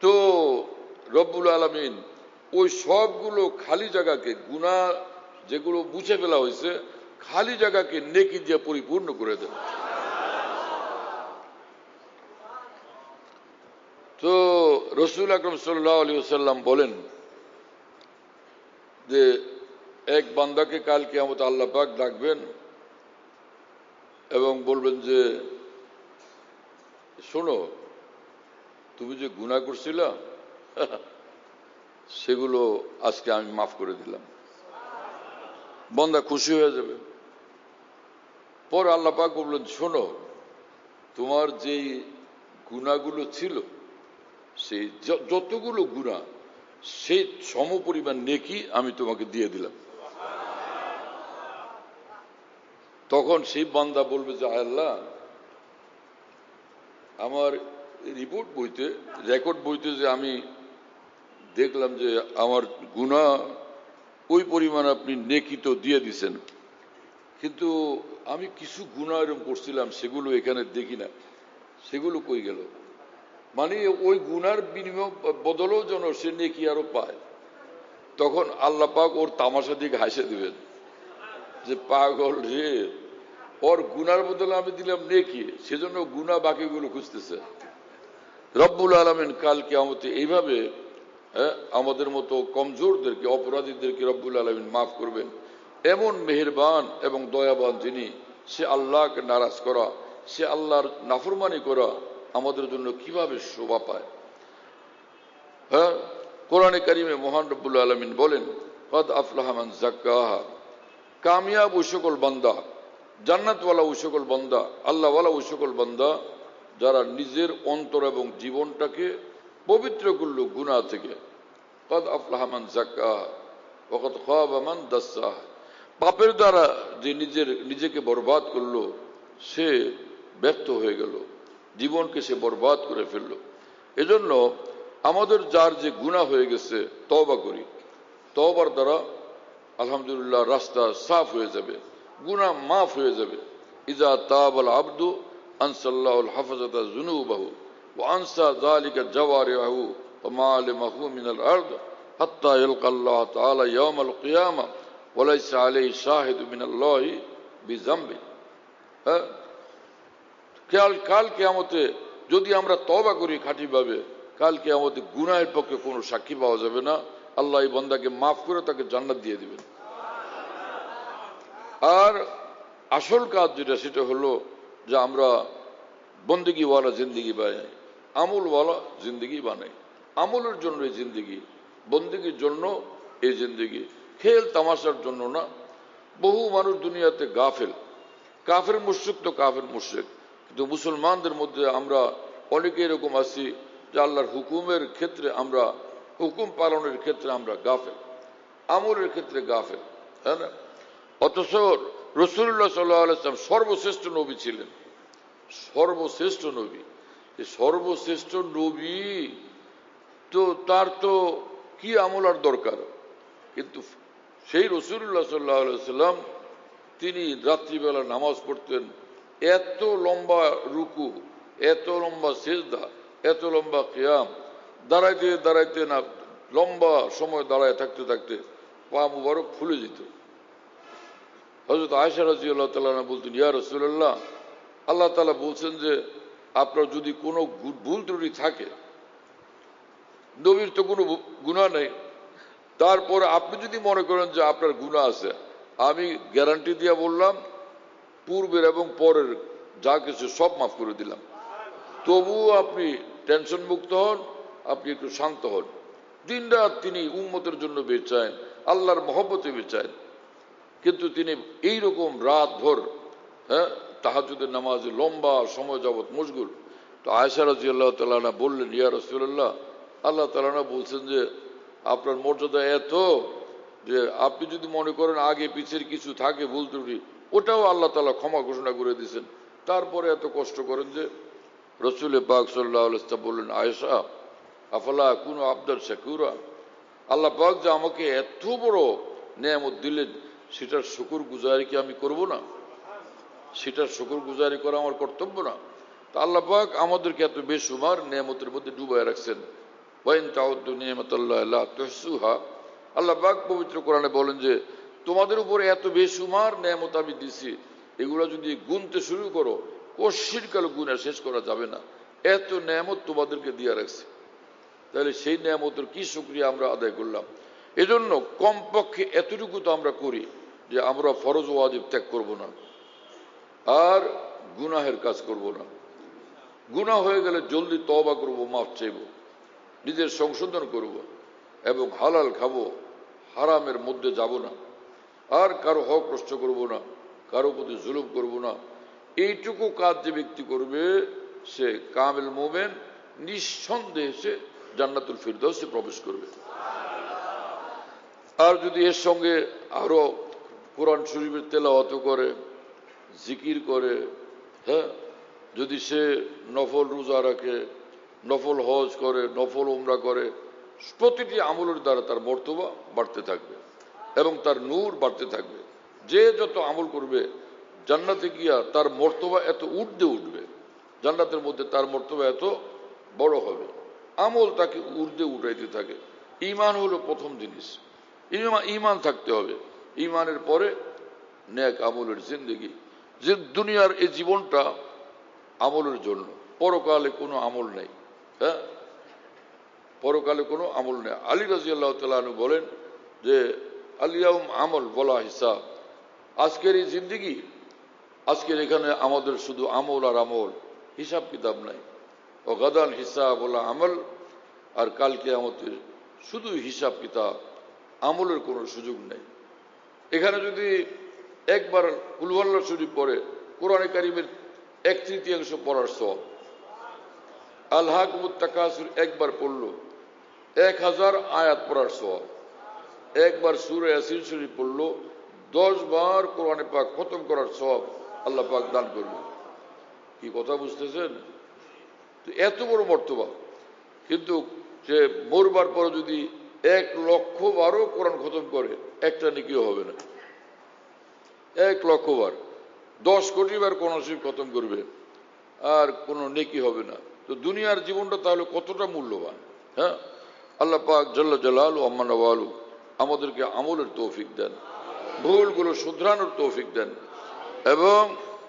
তো রব্বুল আলামিন ওই সবগুলো খালি জায়গাকে, গুনাহ যেগুলো মুছে ফেলা হয়েছে, খালি জায়গাকে নেকি দিয়ে পরিপূর্ণ করে দেন। তো রাসূল আকরাম সাল্লাল্লাহু আলাইহি ওয়াসাল্লাম বলেন যে এক বান্দাকে কাল কিয়ামতে আল্লাহ পাক ডাকবেন এবং বলবেন যে শোনো, তুমি যে গুনাহ করছিলা সেগুলো আজকে আমি মাফ করে দিলাম। বান্দা খুশি হয়ে যাবে। পর আল্লাহ পাক বললেন, শোনো, তোমার যেই গুনাহগুলো ছিল, সেই যতগুলো গুনাহ, সেই সমপরিমাণ নেকি আমি তোমাকে দিয়ে দিলাম। তখন সেই বান্দা বলবে যে আল্লাহ, আমার রিপোর্ট বইতে, রেকর্ড বইতে যে আমি দেখলাম যে আমার গুনাহ ওই পরিমাণ আপনি নেকি তো দিয়ে দিছেন, কিন্তু আমি কিছু গুনাহ এরকম করছিলাম সেগুলো এখানে দেখি না, সেগুলো কই গেল? মানে ওই গুনার বিনিময় বদলেও যেন সে নেকি আরো পায়। তখন আল্লাহ পাক ওর তামাশা দিকে হাসে দিবেন যে পাগল রে, ওর গুনার বদলে আমি দিলাম নেকি, সেজন্য গুনাহ বাকিগুলো খুঁজতেছে। রব্বুল আলামিন কাল কিয়ামতে এইভাবে আমাদের মতো কমজোরদেরকে, অপরাধীদেরকে রব্বুল আলামিন মাফ করবেন। এমন মেহেরবান এবং দয়াবান যিনি, সে আল্লাহকে নারাজ করা, সে আল্লাহর নাফরমানি করা আমাদের জন্য কিভাবে শোভা পায়। হ্যাঁ, কোরআনে কারিমে মহান রব্বুল আলামিন বলেন, কদ আফলাহা মান যাক্কাহা, কামিয়াব ওই সকল বান্দা, জান্নাতওয়ালা ওই সকল বান্দা, আল্লাহওয়ালা ওই সকল বান্দা যারা নিজের অন্তর এবং জীবনটাকে পবিত্র করলো গুনাহ থেকে। কদ আফলাহা মান যাক্কাহা ওয়া কদ খাবা মান দাসসাহা, পাপের দ্বারা যে নিজেকে বরবাদ করলো সে ব্যর্থ হয়ে গেল, জীবনকে সে বরবাদ করে ফেললো। এজন্য আমাদের যার যে গুনাহ হয়ে গেছে, তওবা করি। তওবার দ্বারা আলহামদুলিল্লাহ রাস্তা সাফ হয়ে যাবে, গুনাহ মাফ হয়ে যাবে। ইজা তাবাল আবদু আনসাল্লাহুল হাফাজাতা যুনুবাহু ওয়া আনসা যালিকা জাওয়ারিহু ওয়া মা আলিমাহু মিনাল আরদ হাত্তা ইয়ালকাল্লাহ তাআলা ইয়াউমাল কিয়ামা ওয়া লাইসা আলাইহি শাহিদু মিনাল্লাহি বিযামবি। কাল কিয়ামতে যদি আমরা তওবা করি খাঁটিভাবে, কাল কিয়ামতে গুনাহের পক্ষে কোনো সাক্ষী পাওয়া যাবে না। আল্লাহ এই বান্দাকে মাফ করে তাকে জান্নাত দিয়ে দিবেন। আর আসল কাজ যেটা, সেটা হলো যে আমরা বন্দেগীওয়ালা জিন্দেগি বানাই, আমলওয়ালা জিন্দেগি বানাই। আমলের জন্য এই জিন্দেগি, বন্দেগীর জন্য এই জিন্দেগি, খেল তামাশার জন্য না। বহু মানুষ দুনিয়াতে গাফেল, কাফের মুশরিক তো কাফের মুশরিক, কিন্তু মুসলমানদের মধ্যে আমরা অনেকে এরকম আছি যে আল্লাহর হুকুমের ক্ষেত্রে আমরা, হুকুম পালনের ক্ষেত্রে আমরা গাফেল, আমলের ক্ষেত্রে গাফেল, তাই না? অথচ রাসূলুল্লাহ সাল্লাল্লাহু আলাইহি ওয়াসাল্লাম সর্বশ্রেষ্ঠ নবী ছিলেন, সর্বশ্রেষ্ঠ নবী, সর্বশ্রেষ্ঠ নবী, তো তার তো কি আমল আর দরকার। কিন্তু সেই রাসূলুল্লাহ সাল্লাল্লাহু আলাইহি সাল্লাম তিনি রাত্রিবেলা নামাজ পড়তেন, এত লম্বা রুকু, এত লম্বা সিজদা, এত লম্বা কিয়াম, দাঁড়াইতে দাঁড়াইতে না লম্বা সময় দাঁড়ায় থাকতে থাকতে পা মুবারক ফুলে যেত। হযরত আয়েশা রাদিয়াল্লাহু তাআলা বলতেন, ইয়া রাসূলুল্লাহ, আল্লাহ তাআলা বলছেন যে আপনার যদি কোনো ভুল ত্রুটি থাকে, নবীর তো কোনো গুনাহ নেই, তারপরে আপনি যদি মনে করেন যে আপনার গুনাহ আছে, আমি গ্যারান্টি দিয়ে বললাম পূর্বের এবং পরের যা কিছু সব মাফ করে দিলাম। তবুও আপনি টেনশন মুক্ত হন, আপনি একটু শান্ত হন। দিন রাত তিনি উম্মতের জন্য বেচায়েন, আল্লাহর মহব্বতে বেচায়েন, কিন্তু তিনি এইরকম রাত ভর তাহাজ্জুদের নামাজে লম্বা সময় যাবত মশগুল। তো আয়েশা রাদিয়াল্লাহু তাআলা বললেন, ইয়া রাসূলুল্লাহ, আল্লাহ তাআলা বলছেন যে আপনার মর্যাদা এত যে আপনি যদি মনে করেন আগে পিছের কিছু থাকে ভুল ত্রুটি, ওটাও আল্লাহ তাআলা ক্ষমা ঘোষণা করে দিয়েছেন, তারপরে এত কষ্ট করেন যে। রাসূল পাক সাল্লাল্লাহু আলাইহি ওয়াসাল্লাম বললেন, আয়েশা, আফালা কুনু আবদান শাকুরা, আল্লাহ পাক যে আমাকে এত বড় নেয়ামত দিলেন, সেটার শুকর গুজারি কি আমি করব না? সেটার শুকর গুজারি করা আমার কর্তব্য না? তা আল্লাহ পাক আমাদেরকে এত বেশুমার নেয়ামতের মধ্যে ডুবায় রাখছেন। ওয়াইন তাউদ্দু নি'মাতাল্লাহি লা তুহসুহা, আল্লাহ পাক পবিত্র কোরআনে বলেন যে তোমাদের উপরে এত বেশুমার নেয়ামত আমি দিছি, এগুলো যদি গুনতে শুরু করো কশির কাল গুণা শেষ করা যাবে না। এত নেয়ামত তোমাদেরকে দিয়ে রাখছে, তাহলে সেই নেয়ামতের কি শুকরিয়া আমরা আদায় করলাম? এজন্য কমপক্ষে এতটুকু তো আমরা করি যে আমরা ফরজ ওয়াজিব ত্যাগ করব না, আর গুনাহের কাজ করব না। গুনাহ হয়ে গেলে জলদি তওবা করব, মাফ চাইব, নিজের সংশোধন করব, এবং হালাল খাবো, হারামের মধ্যে যাব না, আর কারো হক নষ্ট করব না, কারো প্রতি জুলুম করব না। এইটুকু কাজ যে ব্যক্তি করবে সে কামিল মুমিন, নিঃসন্দেহে সে জান্নাতুল ফিরদাউসে প্রবেশ করবে। আর যদি এর সঙ্গে আরো কোরআন শরীফের তেলাওয়াত করে, জিকির করে, যদি সে নফল রোজা রাখে, নফল হজ করে, নফল উমরা করে, প্রতিটি আমলের দ্বারা তার মর্তবা বাড়তে থাকবে এবং তার নূর বাড়তে থাকবে। যে যত আমল করবে জান্নাতে গিয়া তার মর্তবা এত ঊর্ধ্বে উঠবে, জান্নাতের মধ্যে তার মর্তবা এত বড় হবে। আমল তাকে ঊর্ধ্বে উঠাইতে থাকে। ঈমান হলো প্রথম জিনিস, ঈমান থাকতে হবে। ঈমানের পরে নেক আমলের জিন্দেগি। যে দুনিয়ার এই জীবনটা আমলের জন্য, পরকালে কোনো আমল নেই। পরকালে কোনো আমল নেই। আলী রাদিয়াল্লাহু তাআলা আনহু বলেন যে আল ইয়াউম আমল বলা হিসাব, আজকের এই জিন্দেগি, আজকের এখানে আমাদের শুধু আমল আর আমল, হিসাব কিতাব নাই। ও গাদান হিসাব বলা আমল, আর কালকে আমাদের শুধু হিসাব কিতাব, আমলের কোনো সুযোগ নেই। এখানে যদি একবার কুল হুয়াল্লাহ শরীফ পড়ে, কোরআনে কারীমের 1/3 পড়ার সওয়াব। আল হাকুমুত তাকাসুর একবার পড়লো 1000 আয়াত পড়ার সওয়াব। একবার সূরা ইয়াসিন শরীফ পড়লো 10 বার কোরআনে পাক খতম করার সওয়াব আল্লাহ পাক দান করবে। কি কথা বুঝতেছেন? তো এত বড় মর্তবা, কিন্তু সে মরবার পরে যদি 1,00,000 বারও কোরআন খতম করে, একটা নেকিও হবে না। 1,00,000 বার, 10 কোটি বার কোরআন শরীফ খতম করবে, আর কোনো নেকি হবে না। তো দুনিয়ার জীবনটা তাহলে কতটা মূল্যবান। আল্লাহ পাক জাল্লা জালালু আম্মা নওয়ালু আমাদেরকে আমলের তৌফিক দেন, ভুলগুলো শুধরানোর তৌফিক দেন। এবং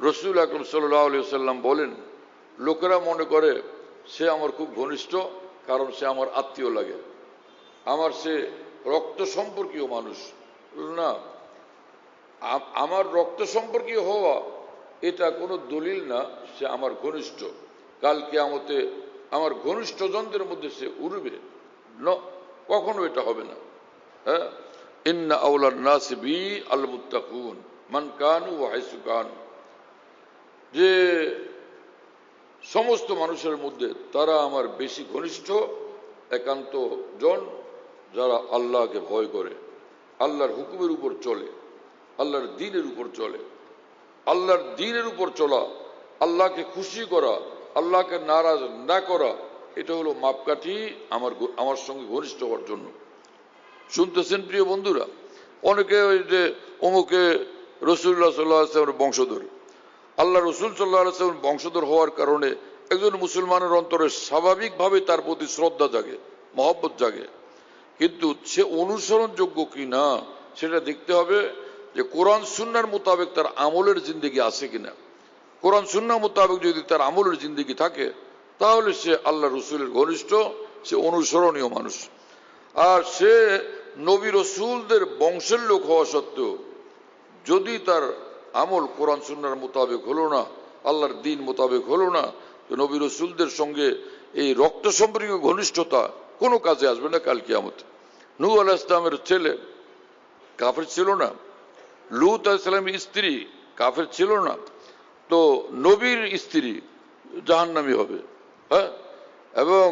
রাসূল আকরাম সাল্লাল্লাহু আলাইহি ওয়াসাল্লাম বলেন, লোকেরা মনে করে সে আমার খুব ঘনিষ্ঠ, কারণ সে আমার আত্মীয় লাগে, আমার সে রক্ত সম্পর্কীয় মানুষ। না, আমার রক্ত সম্পর্কীয় হওয়া এটা কোনো দলিল না সে আমার ঘনিষ্ঠ। কাল কিয়ামতে আমার ঘনিষ্ঠজনদের মধ্যে সে উঠবে না, কখনো এটা হবে না। ইন্না আওলান নাসি বি আল মুত্তাকুন মান কানু ওয়া হাইসু কানু, যে সমস্ত মানুষের মধ্যে তারা আমার বেশি ঘনিষ্ঠ একান্ত জন যারা আল্লাহকে ভয় করে, আল্লাহর হুকুমের উপর চলে, আল্লাহর দ্বীনের উপর চলে। আল্লাহর দ্বীনের উপর চলা, আল্লাহকে খুশি করা, আল্লাহকে নারাজ না করা, এটা হলো মাপকাঠি আমার সঙ্গে ঘনিষ্ঠ হওয়ার জন্য। শুনতেছেন প্রিয় বন্ধুরা? অনেকে ওই যে অমুকে রসুল্লাহ সাল্লাহ আসলামের বংশধর, আল্লাহ রসুল সাল্লাহ আসলামের বংশধর হওয়ার কারণে একজন মুসলমানের অন্তরে স্বাভাবিকভাবে তার প্রতি শ্রদ্ধা জাগে, মহব্বত জাগে, কিন্তু সে অনুসরণযোগ্য কি না সেটা দেখতে হবে যে কোরআন সুন্নাহর মোতাবেক তার আমলের জিন্দেগি আছে কিনা। কোরআন সুন্নাহ মোতাবেক যদি তার আমলের জিন্দেগি থাকে তাহলে সে আল্লাহ রসুলের ঘনিষ্ঠ, সে অনুসরণীয় মানুষ। আর সে নবী রসুলদের বংশের লোক হওয়া সত্ত্বেও যদি তার আমল কোরআন সুন্নাহর মোতাবেক হলো না, আল্লাহর দ্বীন মোতাবেক হলো না, তো নবী রসুলদের সঙ্গে এই রক্ত সম্পর্কীয় ঘনিষ্ঠতা কোনো কাজে আসবে না কাল কিয়ামতে। নূহ আলাইহিস সালামের ছেলে কাফের ছিল না, লূত আলাইহিস সালামের স্ত্রী কাফের ছিল না, তো নবীর স্ত্রী জাহান্নামী হবে, হ্যাঁ, এবং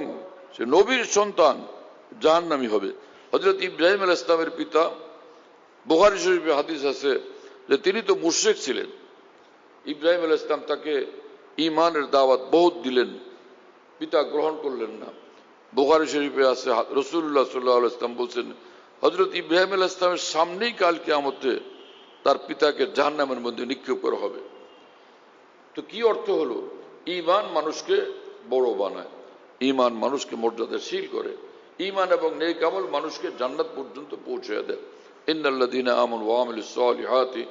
সে নবীর সন্তান জাহান্নামী হবে। হযরত ইব্রাহিম আলাইহিস সালামের পিতা, বুখারী শরীফে হাদিস আছে যে তিনি তো মুশরিক ছিলেন। ইব্রাহিম আলাইহিস সালাম তাকে ঈমানের দাওয়াত বহুত দিলেন, পিতা গ্রহণ করলেন না। বুখারী শরীফে আছে রাসূলুল্লাহ সাল্লাল্লাহু আলাইহি ওয়াসাল্লাম বলছেন হযরত ইব্রাহিম আলাইহিস সালামের সামনেই কাল কিয়ামতে তার পিতাকে জাহান্নামের মধ্যে নিক্ষেপ করা হবে। তো কি অর্থ হলো? ঈমান মানুষকে বড় বানায়, ঈমান মানুষকে মর্যাদাশীল করে, ঈমান এবং নেক আমল মানুষকে জান্নাত পর্যন্ত পৌঁছে দেয়। ইন্নাল্লাযীনা আমানু ওয়া আমিলুস সালিহাতি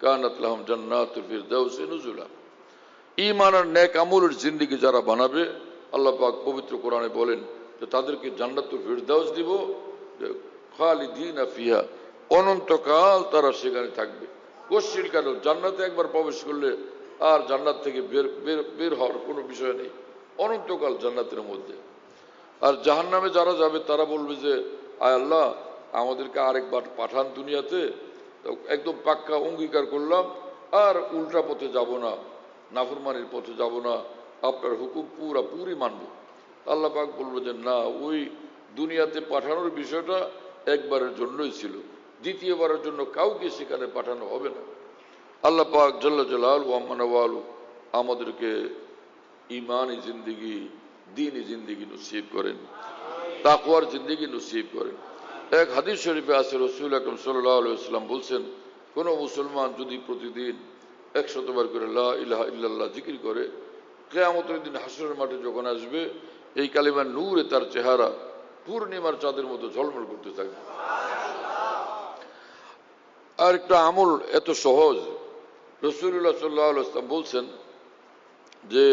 কানাত লাহুম জান্নাতুল ফিরদাউসি নুজুলা। ঈমান আর নেক আমলের জিন্দেগি যারা বানাবে, আল্লাহ পাক পবিত্র কোরআনে বলেন যে তাদেরকে জান্নাতুল ফিরদাউস দিব, খালিদিনা ফিহা, অনন্তকাল তারা সেখানে থাকবে। কশিল কাল, জান্নাতে একবার প্রবেশ করলে আর জান্নাত থেকে বের হওয়ার কোনো বিষয় নেই, অনন্তকাল জান্নাতের মধ্যে। আর জাহান্নামে যারা যাবে তারা বলবে যে আয় আল্লাহ, আমাদেরকে আরেকবার পাঠান দুনিয়াতে, একদম পাক্কা অঙ্গীকার করলাম আর উল্টা পথে যাব না, নাফরমানির পথে যাব না, আপনার হুকুম পুরি মানব। আল্লাহ পাক বলবো যে না, ওই দুনিয়াতে পাঠানোর বিষয়টা একবারের জন্যই ছিল, দ্বিতীয়বারের জন্য কাউকে সেখানে পাঠানো হবে না। আল্লাহ পাক জাল্লা জালালহু ওয়া মানওয়ালু আমাদেরকে ঈমানি জিন্দেগি, দ্বীনি জিন্দেগি নসিব করেন, তাকওয়ার জিন্দেগি নসিব করেন। এক হাদিস শরীফে আছে রাসূল আকরাম সাল্লাল্লাহু আলাইহি ওয়াসাল্লাম বলছেন, কোন মুসলমান যদি প্রতিদিন 100 বার করে লা ইলাহা ইল্লাল্লাহ জিকির করে, কিয়ামতের দিন হাসরের মাঠে যখন আসবে, এই কালিমার নূরে তার চেহারা পূর্ণিমার চাঁদের মতো ঝলমল করতে থাকবে। আর একটা আমল এত সহজ, রাসূলুল্লাহ সাল্লাল্লাহু আলাইহি ওয়াসাল্লাম বলছেন যে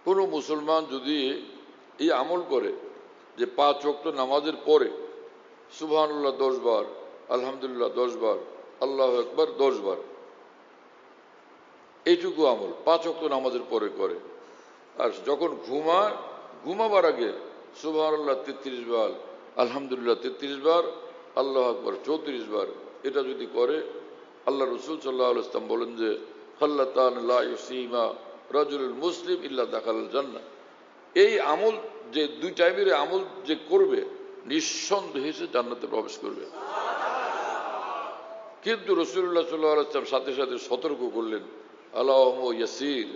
কোনো মুসলমান যদি এই আমল করে যে 5 ওয়াক্ত নামাজের পরে সুবহানাল্লাহ 10 বার, আলহামদুলিল্লাহ 10 বার, আল্লাহু আকবার 10 বার, এইটুকু আমল 5 ওয়াক্ত নামাজের পরে করে, আর যখন ঘুমাবার আগে সুবহানাল্লাহ 33 বার, আলহামদুলিল্লাহ 33 বার, আল্লাহু আকবার 34 বার, এটা যদি করে, আল্লাহ রাসূল সাল্লাল্লাহু আলাইহি ওয়াসাল্লাম বলেন যে খাল্লাতান লা ইউসিমা রাজুলুল মুসলিম ইল্লা দাখালাল জান্নাহ। এই আমল যে 2 টাইমের আমল যে করবে, নিঃসন্দেহে সে জান্নাতে প্রবেশ করবে। কিন্তু রাসূলুল্লাহ সাল্লাল্লাহু আলাইহি ওয়াসাল্লাম সাথে সাথে সতর্ক করলেন, আলা ওয়া ইয়াসির,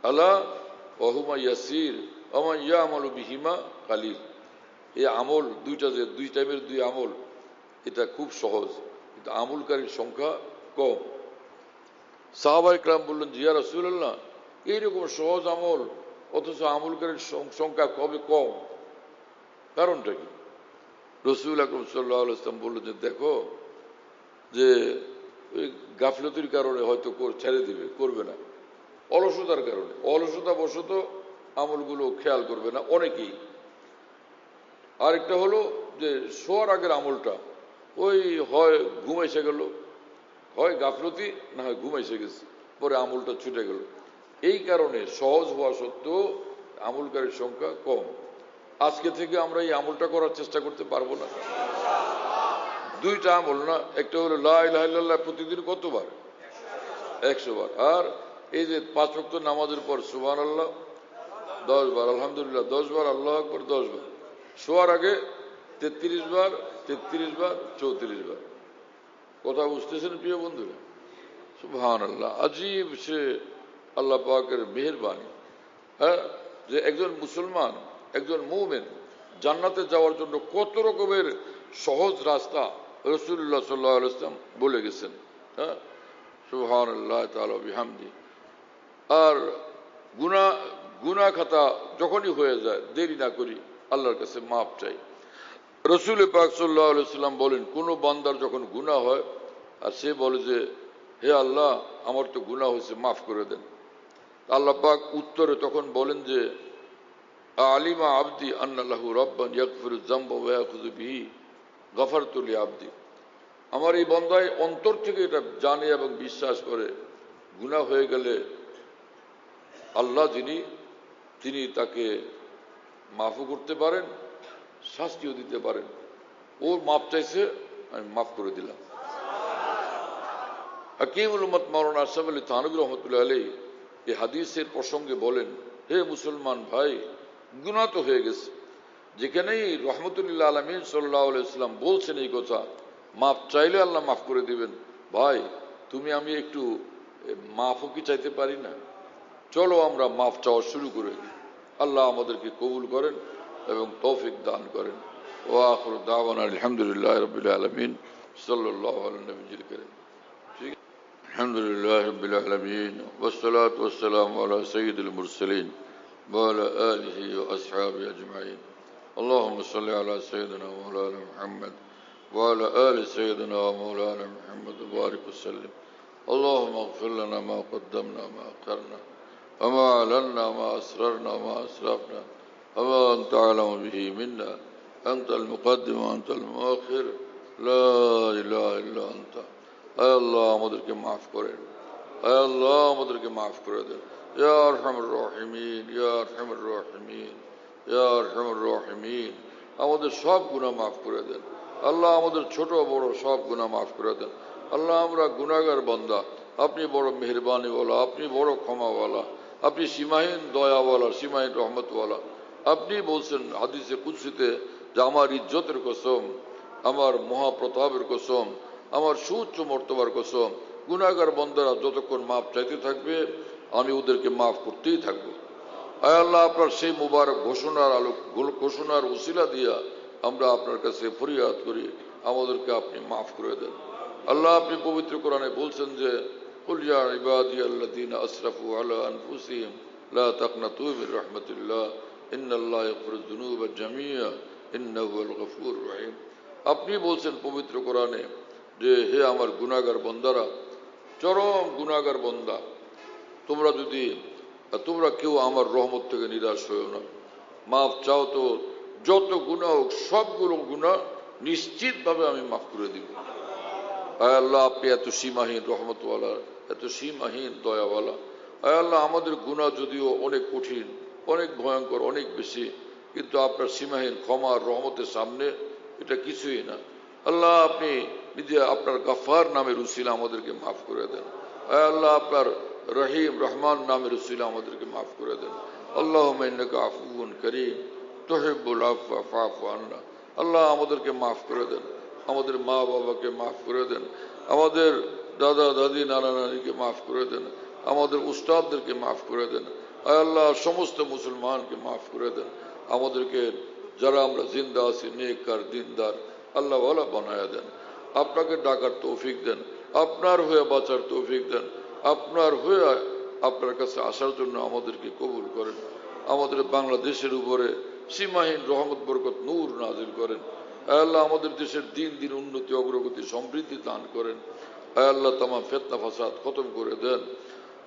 আলা ওয়া ইয়াসির ওয়া ইয়ামালু বিহিমা কালিল। এই আমল দুইটা, যে 2 টাইমের 2 আমল, এটা খুব সহজ, কিন্তু আমলকারীর সংখ্যা কম। সাহাবায়ে কেরাম বললেন, ইয়া রাসূলুল্লাহ, এইরকম সহজ আমল অথচ আমলকারীর সংখ্যা কবে কম, কারণটা কি? রাসূল আকরাম সাল্লাল্লাহু আলাইহি ওয়াসাল্লাম বললেন যে দেখো, যে ওই গাফলতির কারণে হয়তো ছেড়ে দিবে, করবে না, অলসতার কারণে, অলসতা বশত আমলগুলো খেয়াল করবে না অনেকেই। আরেকটা হলো যে শোয়ার আগের আমলটা ওই হয় ঘুম এসে গেল, হয় গাফলতি, না হয় ঘুম এসে গেছে, পরে আমলটা ছুটে গেল। এই কারণে সহজ হওয়া সত্ত্বেও আমলকারীর সংখ্যা কম। আজকে থেকে আমরা এই আমলটা করার চেষ্টা করতে পারবো না? 2টা আমল না, একটা হলো লা ইলাহা ইল্লাল্লাহ প্রতিদিন কতবার? 100 বার। আর এই যে 5 ওয়াক্ত নামাজের পর সুবহানাল্লাহ 10 বার, আলহামদুলিল্লাহ 10 বার, আল্লাহু আকবার 10 বার, শোয়ার আগে 33 বার, 33 বার, 34 বার। কথা বুঝতেছেন প্রিয় বন্ধুরা? সুবহানাল্লাহ, আজীব সে আল্লাহ পাকের মেহেরবানি। হ্যাঁ, যে একজন মুসলমান, একজন মুমিন জান্নাতে যাওয়ার জন্য কত রকমের সহজ রাস্তা রাসূলুল্লাহ সাল্লাল্লাহু আলাইহি ওয়াসাল্লাম বলে গেছেন। হ্যাঁ, সুবহানাল্লাহ তাআলা বিহামদি। আর গুনাহ খাতা যখনই হয়ে যায় দেরি না করি আল্লাহর কাছে মাপ চাই। রাসূল পাক সাল্লাল্লাহু আলাইহি ওয়াসাল্লাম বলেন, কোন বান্দার যখন গুনাহ হয় আর সে বলে যে হে আল্লাহ আমার তো গুনাহ হয়েছে, মাফ করে দেন, আল্লাহ পাক উত্তরে তখন বলেন যে আলিমা আবদি আন্না লাহু রাব্বান ইয়াগফিরু যামবা ওয়া ইয়াখুযু বিহি গফারতু লি আবদি। আমার এই বান্দায় অন্তর থেকে এটা জানে এবং বিশ্বাস করে গুনাহ হয়ে গেলে আল্লাহ তিনি তাকে মাফও করতে পারেন, শাস্তিও দিতে পারেন। ওর মাপ চাইছে, আমি মাফ করে দিলাম। হাকিমুল উম্মত মাওলানা আশরাফ আলী থানভী রহমতুল্লাহ আলাইহি এই হাদিসের প্রসঙ্গে বলেন, হে মুসলমান ভাই, গুনাহ তো হয়ে গেছে, যেখানেই রহমতুল্লাহ আলামিন সাল্লাল্লাহু আলাইহি ওয়াসাল্লাম বলছেন এই কথা, মাপ চাইলে আল্লাহ মাফ করে দিবেন। ভাই তুমি আমি একটু মাফও কি চাইতে পারি না? চলো আমরা মাফ চাওয়া শুরু করে দিই। আল্লাহ আমাদেরকে কবুল করেন এবং তৌফিক দান করেন। ওয়া আখিরু দাওয়ানা আলহামদুলিল্লাহি রাব্বিল আলামিন সাল্লাল্লাহু আলা নবিয়্যিল কারীম। আলহামদুলিল্লাহি রাব্বিল আলামিন ওয়াসসালাতু ওয়াসসালামু আলা সাইয়্যিদিল মুরসালিন ওয়া আলা আলিহি ওয়া আসহাবিহি আজমাইন। আল্লাহুম্মা সাল্লি আলা সাইয়্যিদিনা ওয়া মাওলানা মুহাম্মদ ওয়া আলা আলি সাইয়্যিদিনা ওয়া মাওলানা মুহাম্মদ ওয়া বারিক ওয়া সাল্লিম। اللهم اغفر لنا ما قدمنا ما أخرنا وما أعلنا ما أسررنا ما أسرفنا وما أنت أعلم به منا، أنت المقدم وأنت المؤخر لا إله إلا أنت। আয় আল্লাহ আমাদেরকে মাফ করেন, আয় আল্লাহ আমাদেরকে মাফ করে দেন। ইয়া আরহামুর রাহিমিন, ইয়া আরহামুর রাহিমিন, ইয়া আরহামুর রাহিমিন। আমাদের সব গুনাহ মাফ করে দেন আল্লাহ, আমাদের ছোট বড় সব গুনাহ মাফ করে দেন আল্লাহ। আমরা গুনাহগার বান্দা, আপনি বড় মেহেরবানিওয়ালা, আপনি বড় ক্ষমাওয়ালা, আপনি সীমাহীন দয়াওয়ালা, সীমাহীন রহমতওয়ালা। আপনি বলছেন হাদিসে কুদসিতে যে আমার ইজ্জতের কসম, আমার মহাপ্রতাপের কসম, আমার সুউচ্চ মর্তবার কসম, গুনাহগার বান্দারা যতক্ষণ মাফ চাইতে থাকবে আমি ওদেরকে মাফ করতেই থাকবো। আয় আল্লাহ আপনার সেই মুবারক ঘোষণার উসিলা দিয়া আমরা আপনার কাছে ফরিয়াদ করি, আমাদেরকে আপনি মাফ করে দেন আল্লাহ। আপনি পবিত্র কোরআনে বলছেন যে কুল ইয়া ইবাদিয়াল্লাযীনা আসরাফু আলা আনফুসিহিম লা তাকনাতু মির রাহমাতিল্লাহ ইন্নাল্লাহা ইয়াগফিরুয যুনুবা জামিআ ইন্নাহু হুয়াল গফুরুর রহিম। আপনি বলছেন পবিত্র কোরআনে যে হে আমার গুনাহগার বান্দারা, চরম গুনাহগার বান্দা, তোমরা কেউ আমার রহমত থেকে নিরাশ হয়েও না, মাফ চাও তো যত গুনাহ হোক সবগুলো গুনাহ নিশ্চিতভাবে আমি মাফ করে দিব। আয় আল্লাহ আপনি এত সীমাহীন রহমতওয়ালা, এত সীমাহীন দয়াওয়ালা। আয় আল্লাহ আমাদের গুনাহ যদিও অনেক কঠিন, অনেক ভয়ঙ্কর, অনেক বেশি, কিন্তু আপনার সীমাহীন ক্ষমা রহমতের সামনে এটা কিছুই না আল্লাহ। আপনি নিজে আপনার গাফফার নামের উসিলা আমাদেরকে মাফ করে দেন। আয় আল্লাহ আপনার রহিম রহমান নামের উসিলা আমাদেরকে মাফ করে দেন। আল্লাহুম্মা ইন্নাকা আফুউন কারীম তুহিব্বুল আফওয়া ফা'ফু আন্না। আল্লাহ আমাদেরকে মাফ করে দেন, আমাদের মা বাবাকে মাফ করে দেন, আমাদের দাদা দাদি নানা নানিকে মাফ করে দেন, আমাদের উস্তাদদেরকে মাফ করে দেন। আয় আল্লাহ সমস্ত মুসলমানকে মাফ করে দেন, আমাদেরকে যারা আমরা জিন্দা আছি নেককার দিনদার আল্লাহ ওয়ালা বানায়া দেন। আপনাকে ডাকার তৌফিক দেন, আপনার হয়ে বাঁচার তৌফিক দেন, আপনার হয়ে আপনার কাছে আসার জন্য আমাদেরকে কবুল করেন। আমাদের বাংলাদেশের উপরে সীমাহীন রহমত বরকত নূর নাজিল করেন। আয় আল্লাহ আমাদের দেশের দিন দিন উন্নতি অগ্রগতি সমৃদ্ধি দান করেন। আয় আল্লাহ তামাম ফিতনা ফাসাদ খতম করে দেন।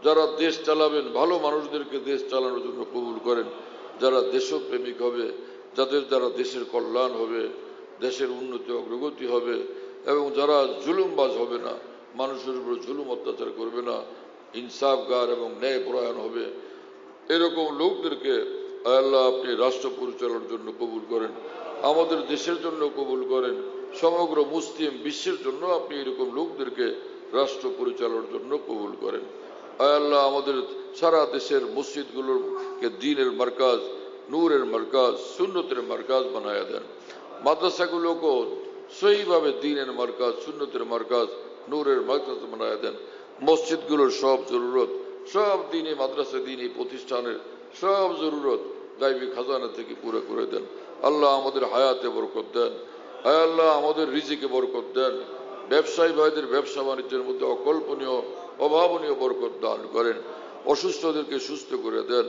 যারা দেশ চালাবেন ভালো মানুষদেরকে দেশ চালানোর জন্য কবুল করেন, যারা দেশপ্রেমিক হবে, যাদের দ্বারা দেশের কল্যাণ হবে, দেশের উন্নতি অগ্রগতি হবে, এবং যারা জুলুমবাজ হবে না, মানুষের উপর জুলুম অত্যাচার করবে না, ইনসাফগার এবং ন্যায়পরায়ণ হবে, এরকম লোকদেরকে আল্লাহ আপনি রাষ্ট্র পরিচালনার জন্য কবুল করেন, আমাদের দেশের জন্য কবুল করেন, সমগ্র মুসলিম বিশ্বের জন্য আপনি এরকম লোকদেরকে রাষ্ট্র পরিচালনার জন্য কবুল করেন। আল্লাহ আমাদের সারা দেশের মসজিদগুলোকে দ্বীনের মারকাজ, নূরের মারকাজ, সুন্নতের মারকাজ বানায়া দেন। মাদ্রাসাগুলোকেও সহিভাবে দ্বীনের মারকাজ, সুন্নতের মারকাজ, নূরের মারকাজ বানায়া দেন। মসজিদগুলোর সব জরুরত, সব দ্বীনি মাদ্রাসা দ্বীনি প্রতিষ্ঠানের সব জরুরত গায়বী খাজানা থেকে পুরো করে দেন। আল্লাহ আমাদের হায়াতে বরকত দেন। আয় আল্লাহ আমাদের রিজিকে বরকত দেন। ব্যবসায়ী ভাইদের ব্যবসা বাণিজ্যের মধ্যে অকল্পনীয় অভাবনীয় বরকত দান করেন। অসুস্থদেরকে সুস্থ করে দেন।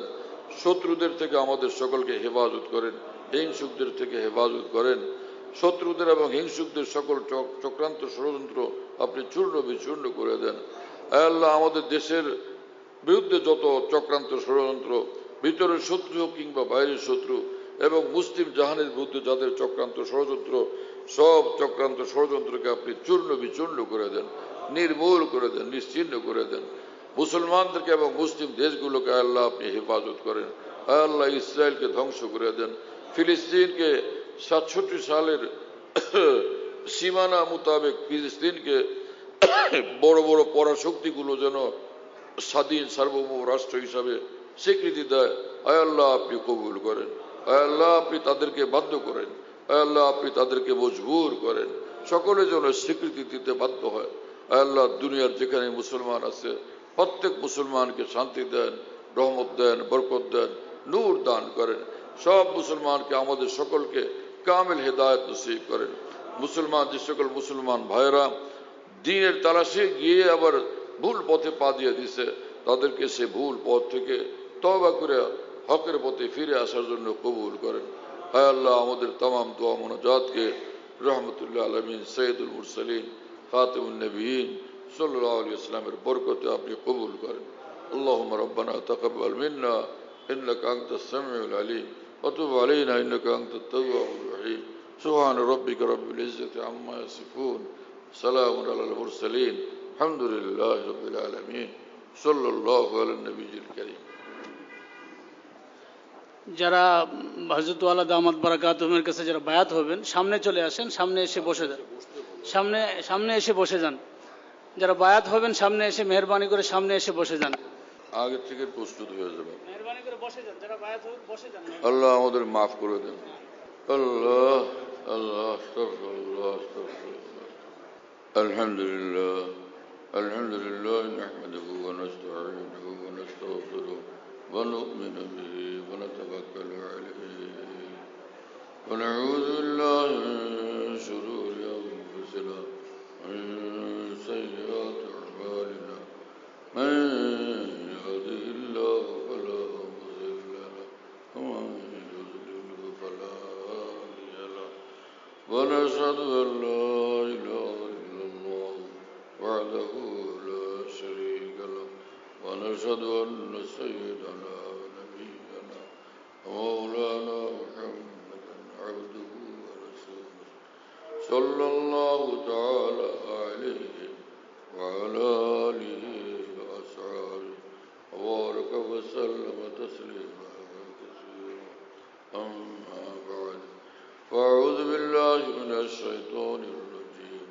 শত্রুদের থেকে আমাদের সকলকে হেফাজত করেন। হিংসুকদের থেকে হেফাজত করেন। শত্রুদের এবং হিংসুকদের সকল চক্রান্ত ষড়যন্ত্র আপনি চূর্ণ বিচূর্ণ করে দেন। আয় আল্লাহ আমাদের দেশের বিরুদ্ধে যত চক্রান্ত ষড়যন্ত্র, ভিতরের শত্রু কিংবা বাইরের শত্রু এবং মুসলিম জাহানের বিরুদ্ধে যাদের চক্রান্ত ষড়যন্ত্র, সব চক্রান্ত ষড়যন্ত্রকে আপনি চূর্ণ বিচূর্ণ করে দেন, নির্মূল করে দেন, নিশ্চিহ্ন করে দেন। মুসলমানদেরকে এবং মুসলিম দেশগুলোকে আল্লাহ আপনি হেফাজত করেন। আল্লাহ ইসরায়েলকে ধ্বংস করে দেন। ফিলিস্তিনকে 67 সালের সীমানা মোতাবেক ফিলিস্তিনকে বড় বড় পরাশক্তিগুলো যেন স্বাধীন সার্বভৌম রাষ্ট্র হিসাবে স্বীকৃতি দেয়। আয় আল্লাহ আপনি কবুল করেন। আয় আল্লাহ আপনি তাদেরকে বাধ্য করেন। আয় আল্লাহ আপনি তাদেরকে মজবুর করেন। সকলে যেন স্বীকৃতি দিতে বাধ্য হয়। আয় আল্লাহ দুনিয়ার যেখানে মুসলমান আছে প্রত্যেক মুসলমানকে শান্তি দেন, রহমত দেন, বরকত দেন, নূর দান করেন। সব মুসলমানকে আমাদের সকলকে কামিল হেদায়েত নসিব করেন। মুসলমান যে সকল মুসলমান ভাইরা দ্বীনের তালাশে গিয়ে আবার ভুল পথে পা দিয়ে দিছে, তাদেরকে সে ভুল পথ থেকে তওবা করে হকের পথে ফিরে আসার জন্য কবুল করেন। হায় আল্লাহ আমাদের तमाम দোয়া মুনাজাতকে রহমতুল্লাহ আলামিন সৈয়দুল মুরসালিন খাতিমুন নবিয়্যিন সাল্লাল্লাহু আলাইহি ওয়াসাল্লামের বরকতে আপনি কবুল করেন। আল্লাহুম্মা রব্বানা তাকাব্বাল মিন্না ইন্নাকা আনতাস সামিউল আলিম ওয়া তুব আলাইনা ইন্নাকা আনতাত তাওয়াবুর রহিম। সুবহান রাব্বিকা রাব্বিল ইজ্জাতি আম্মা ইয়াসিফুন, সালামুন আলাল মুরসালিন, আলহামদুলিল্লাহি রাব্বিল আলামিন, সাল্লাল্লাহু আলান নবিয়্যিল কারীম। যারা হযরত ওয়ালা দামাত বারাকাতুহুমের কাছে যারা বায়াত হবেন সামনে চলে আসেন, সামনে এসে বসে যান, সামনে এসে বসে যান। যারা বায়াত হবেন সামনে এসে মেহেরবানি করে সামনে এসে বসে যান। আগে থেকে প্রস্তুত হয়ে যাবেন। মেহেরবানি করে বসে যান, যারা বায়াত হবেন বসে যান। আল্লাহ আমাদের মাফ করে দেন। আল্লাহ আল্লাহ আস্তাগফিরুল্লাহ আস্তাগফিরুল্লাহ। আলহামদুলিল্লাহ আলহামদুলিল্লাহ নাহমাদুহু ওয়া নাস্তাঈনুহু ওয়া নাস্তাগফিরুহু ওয়া নু'মিনু বিহি ওয়া নাতাওয়াক্কালু আলাইহি ওয়া নাউযু বিল্লাহি মিন শুরুরি আনফুসিনা ওয়া মিন সাইয়্যাতি আ'মালিনা। من يهده الله فلا مضل له ومن يضلل فلا هادي له ونشهد أن لا إله إلا الله وحده لا شريك له ونشهد أن سيدنا ونبينا ومولانا محمدا عبده ورسوله صلى الله تعالى عليه وعلى آله وبارك وسلم تسليما كثيرا. أما بعد فأعوذ بالله من الشيطان الرجيم.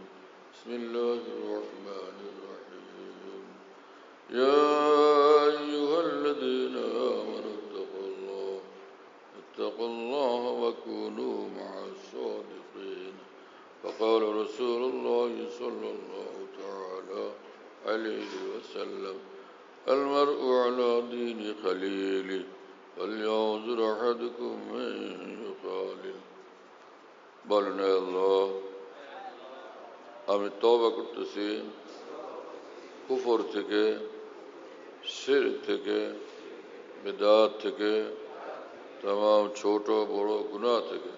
بسم الله الرحمن الرحيم. يا أيها الذين آمنوا اتقوا الله وكونوا مع الصادقين. فقال رسول الله صلى الله تعالى عليه وسلم المرء على دين خليله فلينظر أحدكم من يخالل. বলেন আল্লাহ আমি তওবা করতেছি কুফর থেকে, শিরক থেকে, বিদআত থেকে, तमाम ছোট বড় গুনাহ থেকে,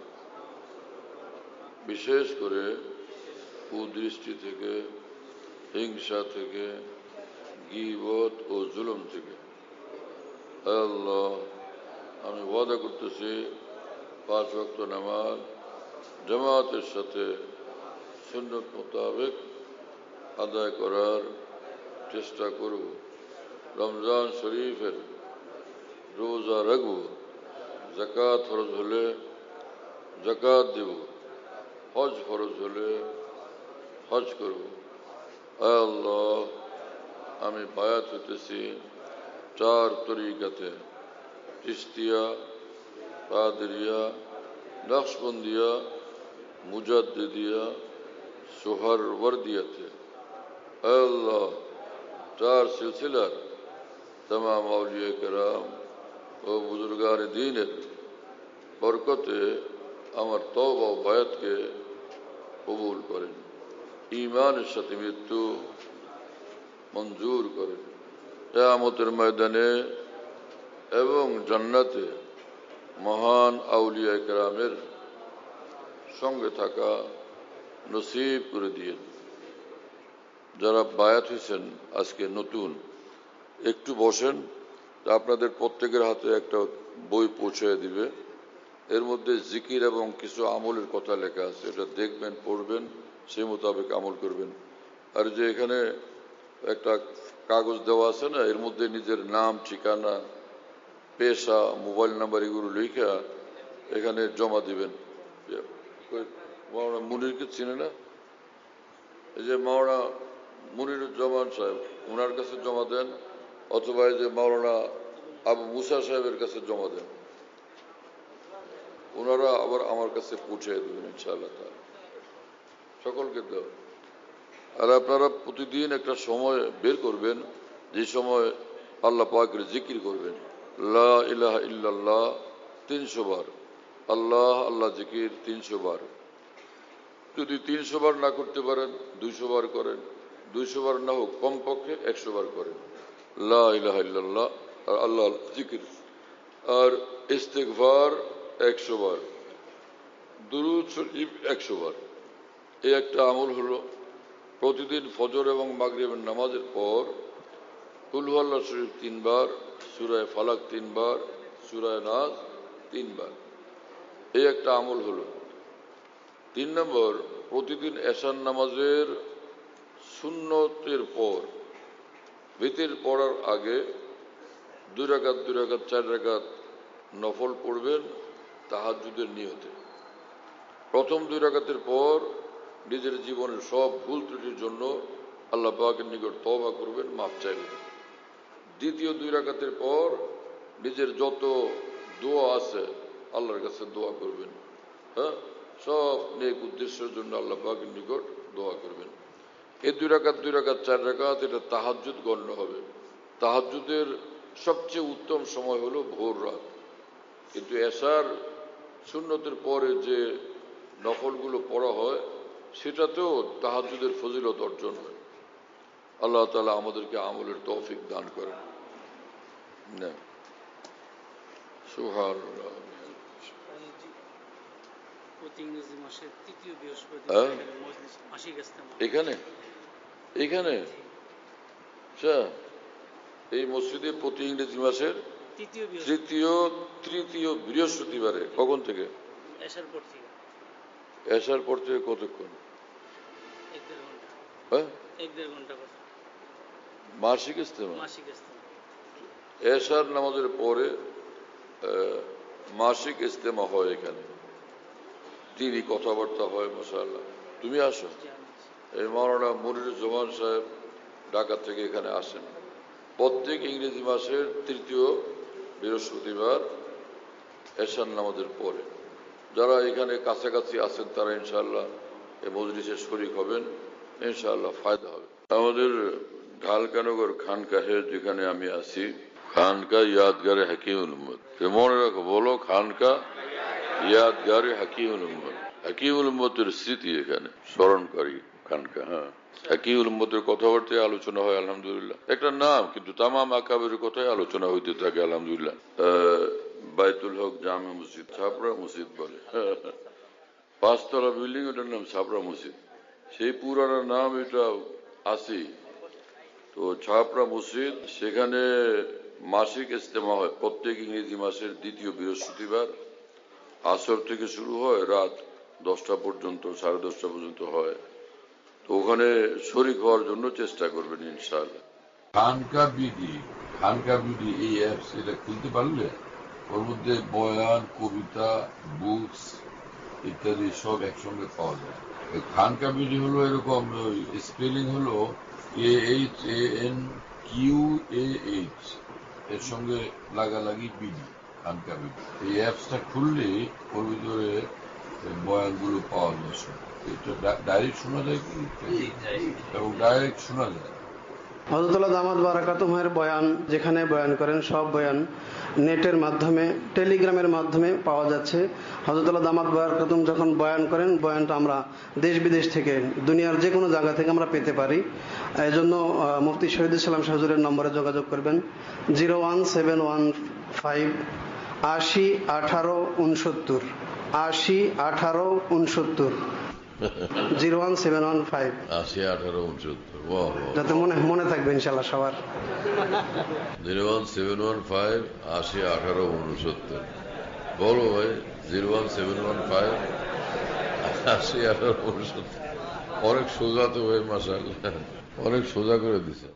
বিশেষ করে কুদৃষ্টি থেকে, হিংসা থেকে, গীবত ও জুলুম থেকে। আল্লাহ আমি ওয়াদা করতেছি 5 ওয়াক্ত নামাজ জামাতের সাথে সুন্নত মোতাবেক আদায় করার চেষ্টা করব। রমজান শরীফের রোজা রাখব, যাকাত ফরজ হলে যাকাত দেব, হজ ফরজ হলে হজ করব। আল্লাহ আমি বায়াত হইতেছি 4 তরিকাতে, চিশতিয়া, কাদেরিয়া, নকশবন্দিয়া, মুজাদ্দিদিয়া, সোহরওয়ার্দিয়াতে। আল্লাহ 4 সিলসিলার तमाम औलिया कराम ও বুজুর্গান দ্বীনের বরকতে আমার তওবা ও বায়াতকে কবুল করেন, ঈমানের সাথে মৃত্যু মঞ্জুর করেন। কিয়ামতের ময়দানে এবং জান্নাতে মহান আউলিয়া কেরামের সঙ্গে থাকা নসিব করে দিয়েন। যারা বায়াত হয়েছেন আজকে নতুন, একটু বসেন, আপনাদের প্রত্যেকের হাতে একটা বই পৌঁছে দিবে। এর মধ্যে জিকির এবং কিছু আমলের কথা লেখা আছে, এটা দেখবেন, পড়বেন, সেই মোতাবেক আমল করবেন। আর যে এখানে একটা কাগজ দেওয়া আছে না, এর মধ্যে নিজের নাম, ঠিকানা, পেশা, মোবাইল নাম্বার এগুলো লিখা এখানে জমা দিবেন। মাওলানা মুনিরকে চিনে না? এই যে মাওলানা মুনিরুজ্জামান সাহেব, ওনার কাছে জমা দেন, অথবা এই যে মাওলানা আবু মুসা সাহেবের কাছে জমা দেন, ওনারা আবার আমার কাছে পৌঁছে দেবেন ইনশাআল্লাহ। সকলকে দেওয়া। আর আপনারা প্রতিদিন একটা সময় বের করবেন, যে সময় আল্লাহ পাকের জিকির করবেন। লা ইলাহা ইল্লাল্লাহ 300 বার, আল্লাহ আল্লাহ জিকির 300 বার। যদি 300 বার না করতে পারেন 200 বার করেন, 200 বার না হোক কমপক্ষে 100 বার করেন। লা ইলাহা ইল্লাল্লাহ আর আল্লাহ জিকির। আর ইস্তেগফার 100 বার, দুরূদ শরীফ 100 বার। এই একটা আমল হলো প্রতিদিন ফজর এবং মাগরিবের নামাজের পর কুল হুয়াল্লাহ শরীফ 3 বার, সূরা ফালাক 3 বার, সূরা নাস 3 বার। এই একটা আমল হলো। 3 নম্বর, প্রতিদিন এশার নামাজের সুন্নতের পর বিতির পড়ার আগে 2 রাকাত 2 রাকাত 4 রাকাত নফল পড়বেন তাহাজ্জুদের নিয়তে। প্রথম 2 রাকাতের পর নিজের জীবনের সব ভুল ত্রুটির জন্য আল্লাহ পাকের নিকট তওবা করবেন, মাফ চাইবেন। দ্বিতীয় 2 রাকাতের পর নিজের যত দোয়া আছে আল্লাহর কাছে দোয়া করবেন। হ্যাঁ, সব নেক উদ্দেশ্যের জন্য আল্লাহ পাকের নিকট দোয়া করবেন। এই 2 রাকাত 2 রাকাত 4 রাকাত এটা তাহাজ্জুদ গণ্য হবে। তাহাজ্জুদের সবচেয়ে উত্তম সময় হলো ভোর রাত। কিন্তু এশার সুন্নতের পরে যে নফলগুলো পড়া হয় সেটাতেও তাহাজ্জুদের ফজিলত অর্জন হয়। আল্লাহ তাআলা আমাদেরকে আমলের তৌফিক দান করেন। না সুবহানাল্লাহ। এখানে এখানে এই মসজিদে প্রতি ইংরেজি মাসের তৃতীয় বৃহস্পতিবারে। কখন থেকে? এশার পর থেকে কতক্ষণ? 1-1.5 ঘন্টা। মাসিক ইজতেমা। এশার নামাজের পরে মাসিক ইজতেমা হয় এখানে, দিনই কথাবার্তা হয়। মাশাআল্লাহ, তুমি আসো। এই মাওলানা মুনিরুজ্জামান সাহেব ঢাকা থেকে এখানে আসেন প্রত্যেক ইংরেজি মাসের তৃতীয় বৃহস্পতিবার এশার নামাজের পরে। যারা এখানে কাছাকাছি আছেন তারা ইনশাআল্লাহ এই মজলিসে শরীক হবেন, ইনশাআল্লাহ ফায়দা হবে। আমাদের ঢালকানগর খানকাহে যেখানে আমি আছি, খানকা ইয়াদগারে হাকিমুল উম্মত। মনে রাখো, বলো খানকা ইয়াদগারে হাকিমুল উম্মত। হাকিমুল উম্মতের স্মৃতি এখানে স্মরণকারী খানকা। হ্যাঁ, হাকিমুল উম্মতের কথাবার্তায় আলোচনা হয় আলহামদুলিল্লাহ। একটা নাম, কিন্তু তামাম আকাবের কথাই আলোচনা হইতে থাকে আলহামদুলিল্লাহ। বাইতুল হক জামে মসজিদ, ছাপড়া মসজিদ বলে। 5 তলা বিল্ডিং, ওটার নাম ছাপড়া মসজিদ। সেই পুরানো নাম এটা আছে। তো ছাপড়া মসজিদ, সেখানে মাসিক ইজতেমা হয় প্রত্যেক ইংরেজি মাসের দ্বিতীয় বৃহস্পতিবার। আসর থেকে শুরু হয়, রাত 10টা পর্যন্ত, 10:30 পর্যন্ত হয়। তো ওখানে শরীক হওয়ার জন্য চেষ্টা করবেন ইনশাআল্লাহ। খানকা বিডি এই অ্যাপস, এটা খুলতে পারলে ওর মধ্যে বয়ান, কবিতা, বুকস ইত্যাদি সব একসঙ্গে পাওয়া যায়। খানকা বিডি হলো এরকম, স্পেলিং হলো AHANQAH, এর সঙ্গে লাগালাগি বিডি, খানকা বিডি। এই অ্যাপসটা খুললে ওর ভিতরে বয়ানগুলো পাওয়া যায়। এটা ডাইরেক্ট শোনা যায় কি? এবং ডাইরেক্ট শোনা যায়। হযরতুল্লাহ দামাত বারাকাতুহুমের বয়ান যেখানে বয়ান করেন সব বয়ান নেটের মাধ্যমে টেলিগ্রামের মাধ্যমে পাওয়া যাচ্ছে। হযরতুল্লাহ দামাত বারাকাতুহুম যখন বয়ান করেন বয়ানটা আমরা দেশ বিদেশ থেকে দুনিয়ার যে কোনো জায়গা থেকে আমরা পেতে পারি। এই জন্য মুফতি শহীদুল ইসলাম শাহ হুজুরের নম্বরে যোগাযোগ করবেন 01715 80 18 69 80 18 69 01715 80 18 69 যাতে মনে থাকবে ইনশাআল্লাহ সবার। 01715 80 18 69 বলো ভাই 01715 80 18 69 অনেক সোজা তো ভাই মাশাআল্লাহ অনেক সোজা করে দিছে।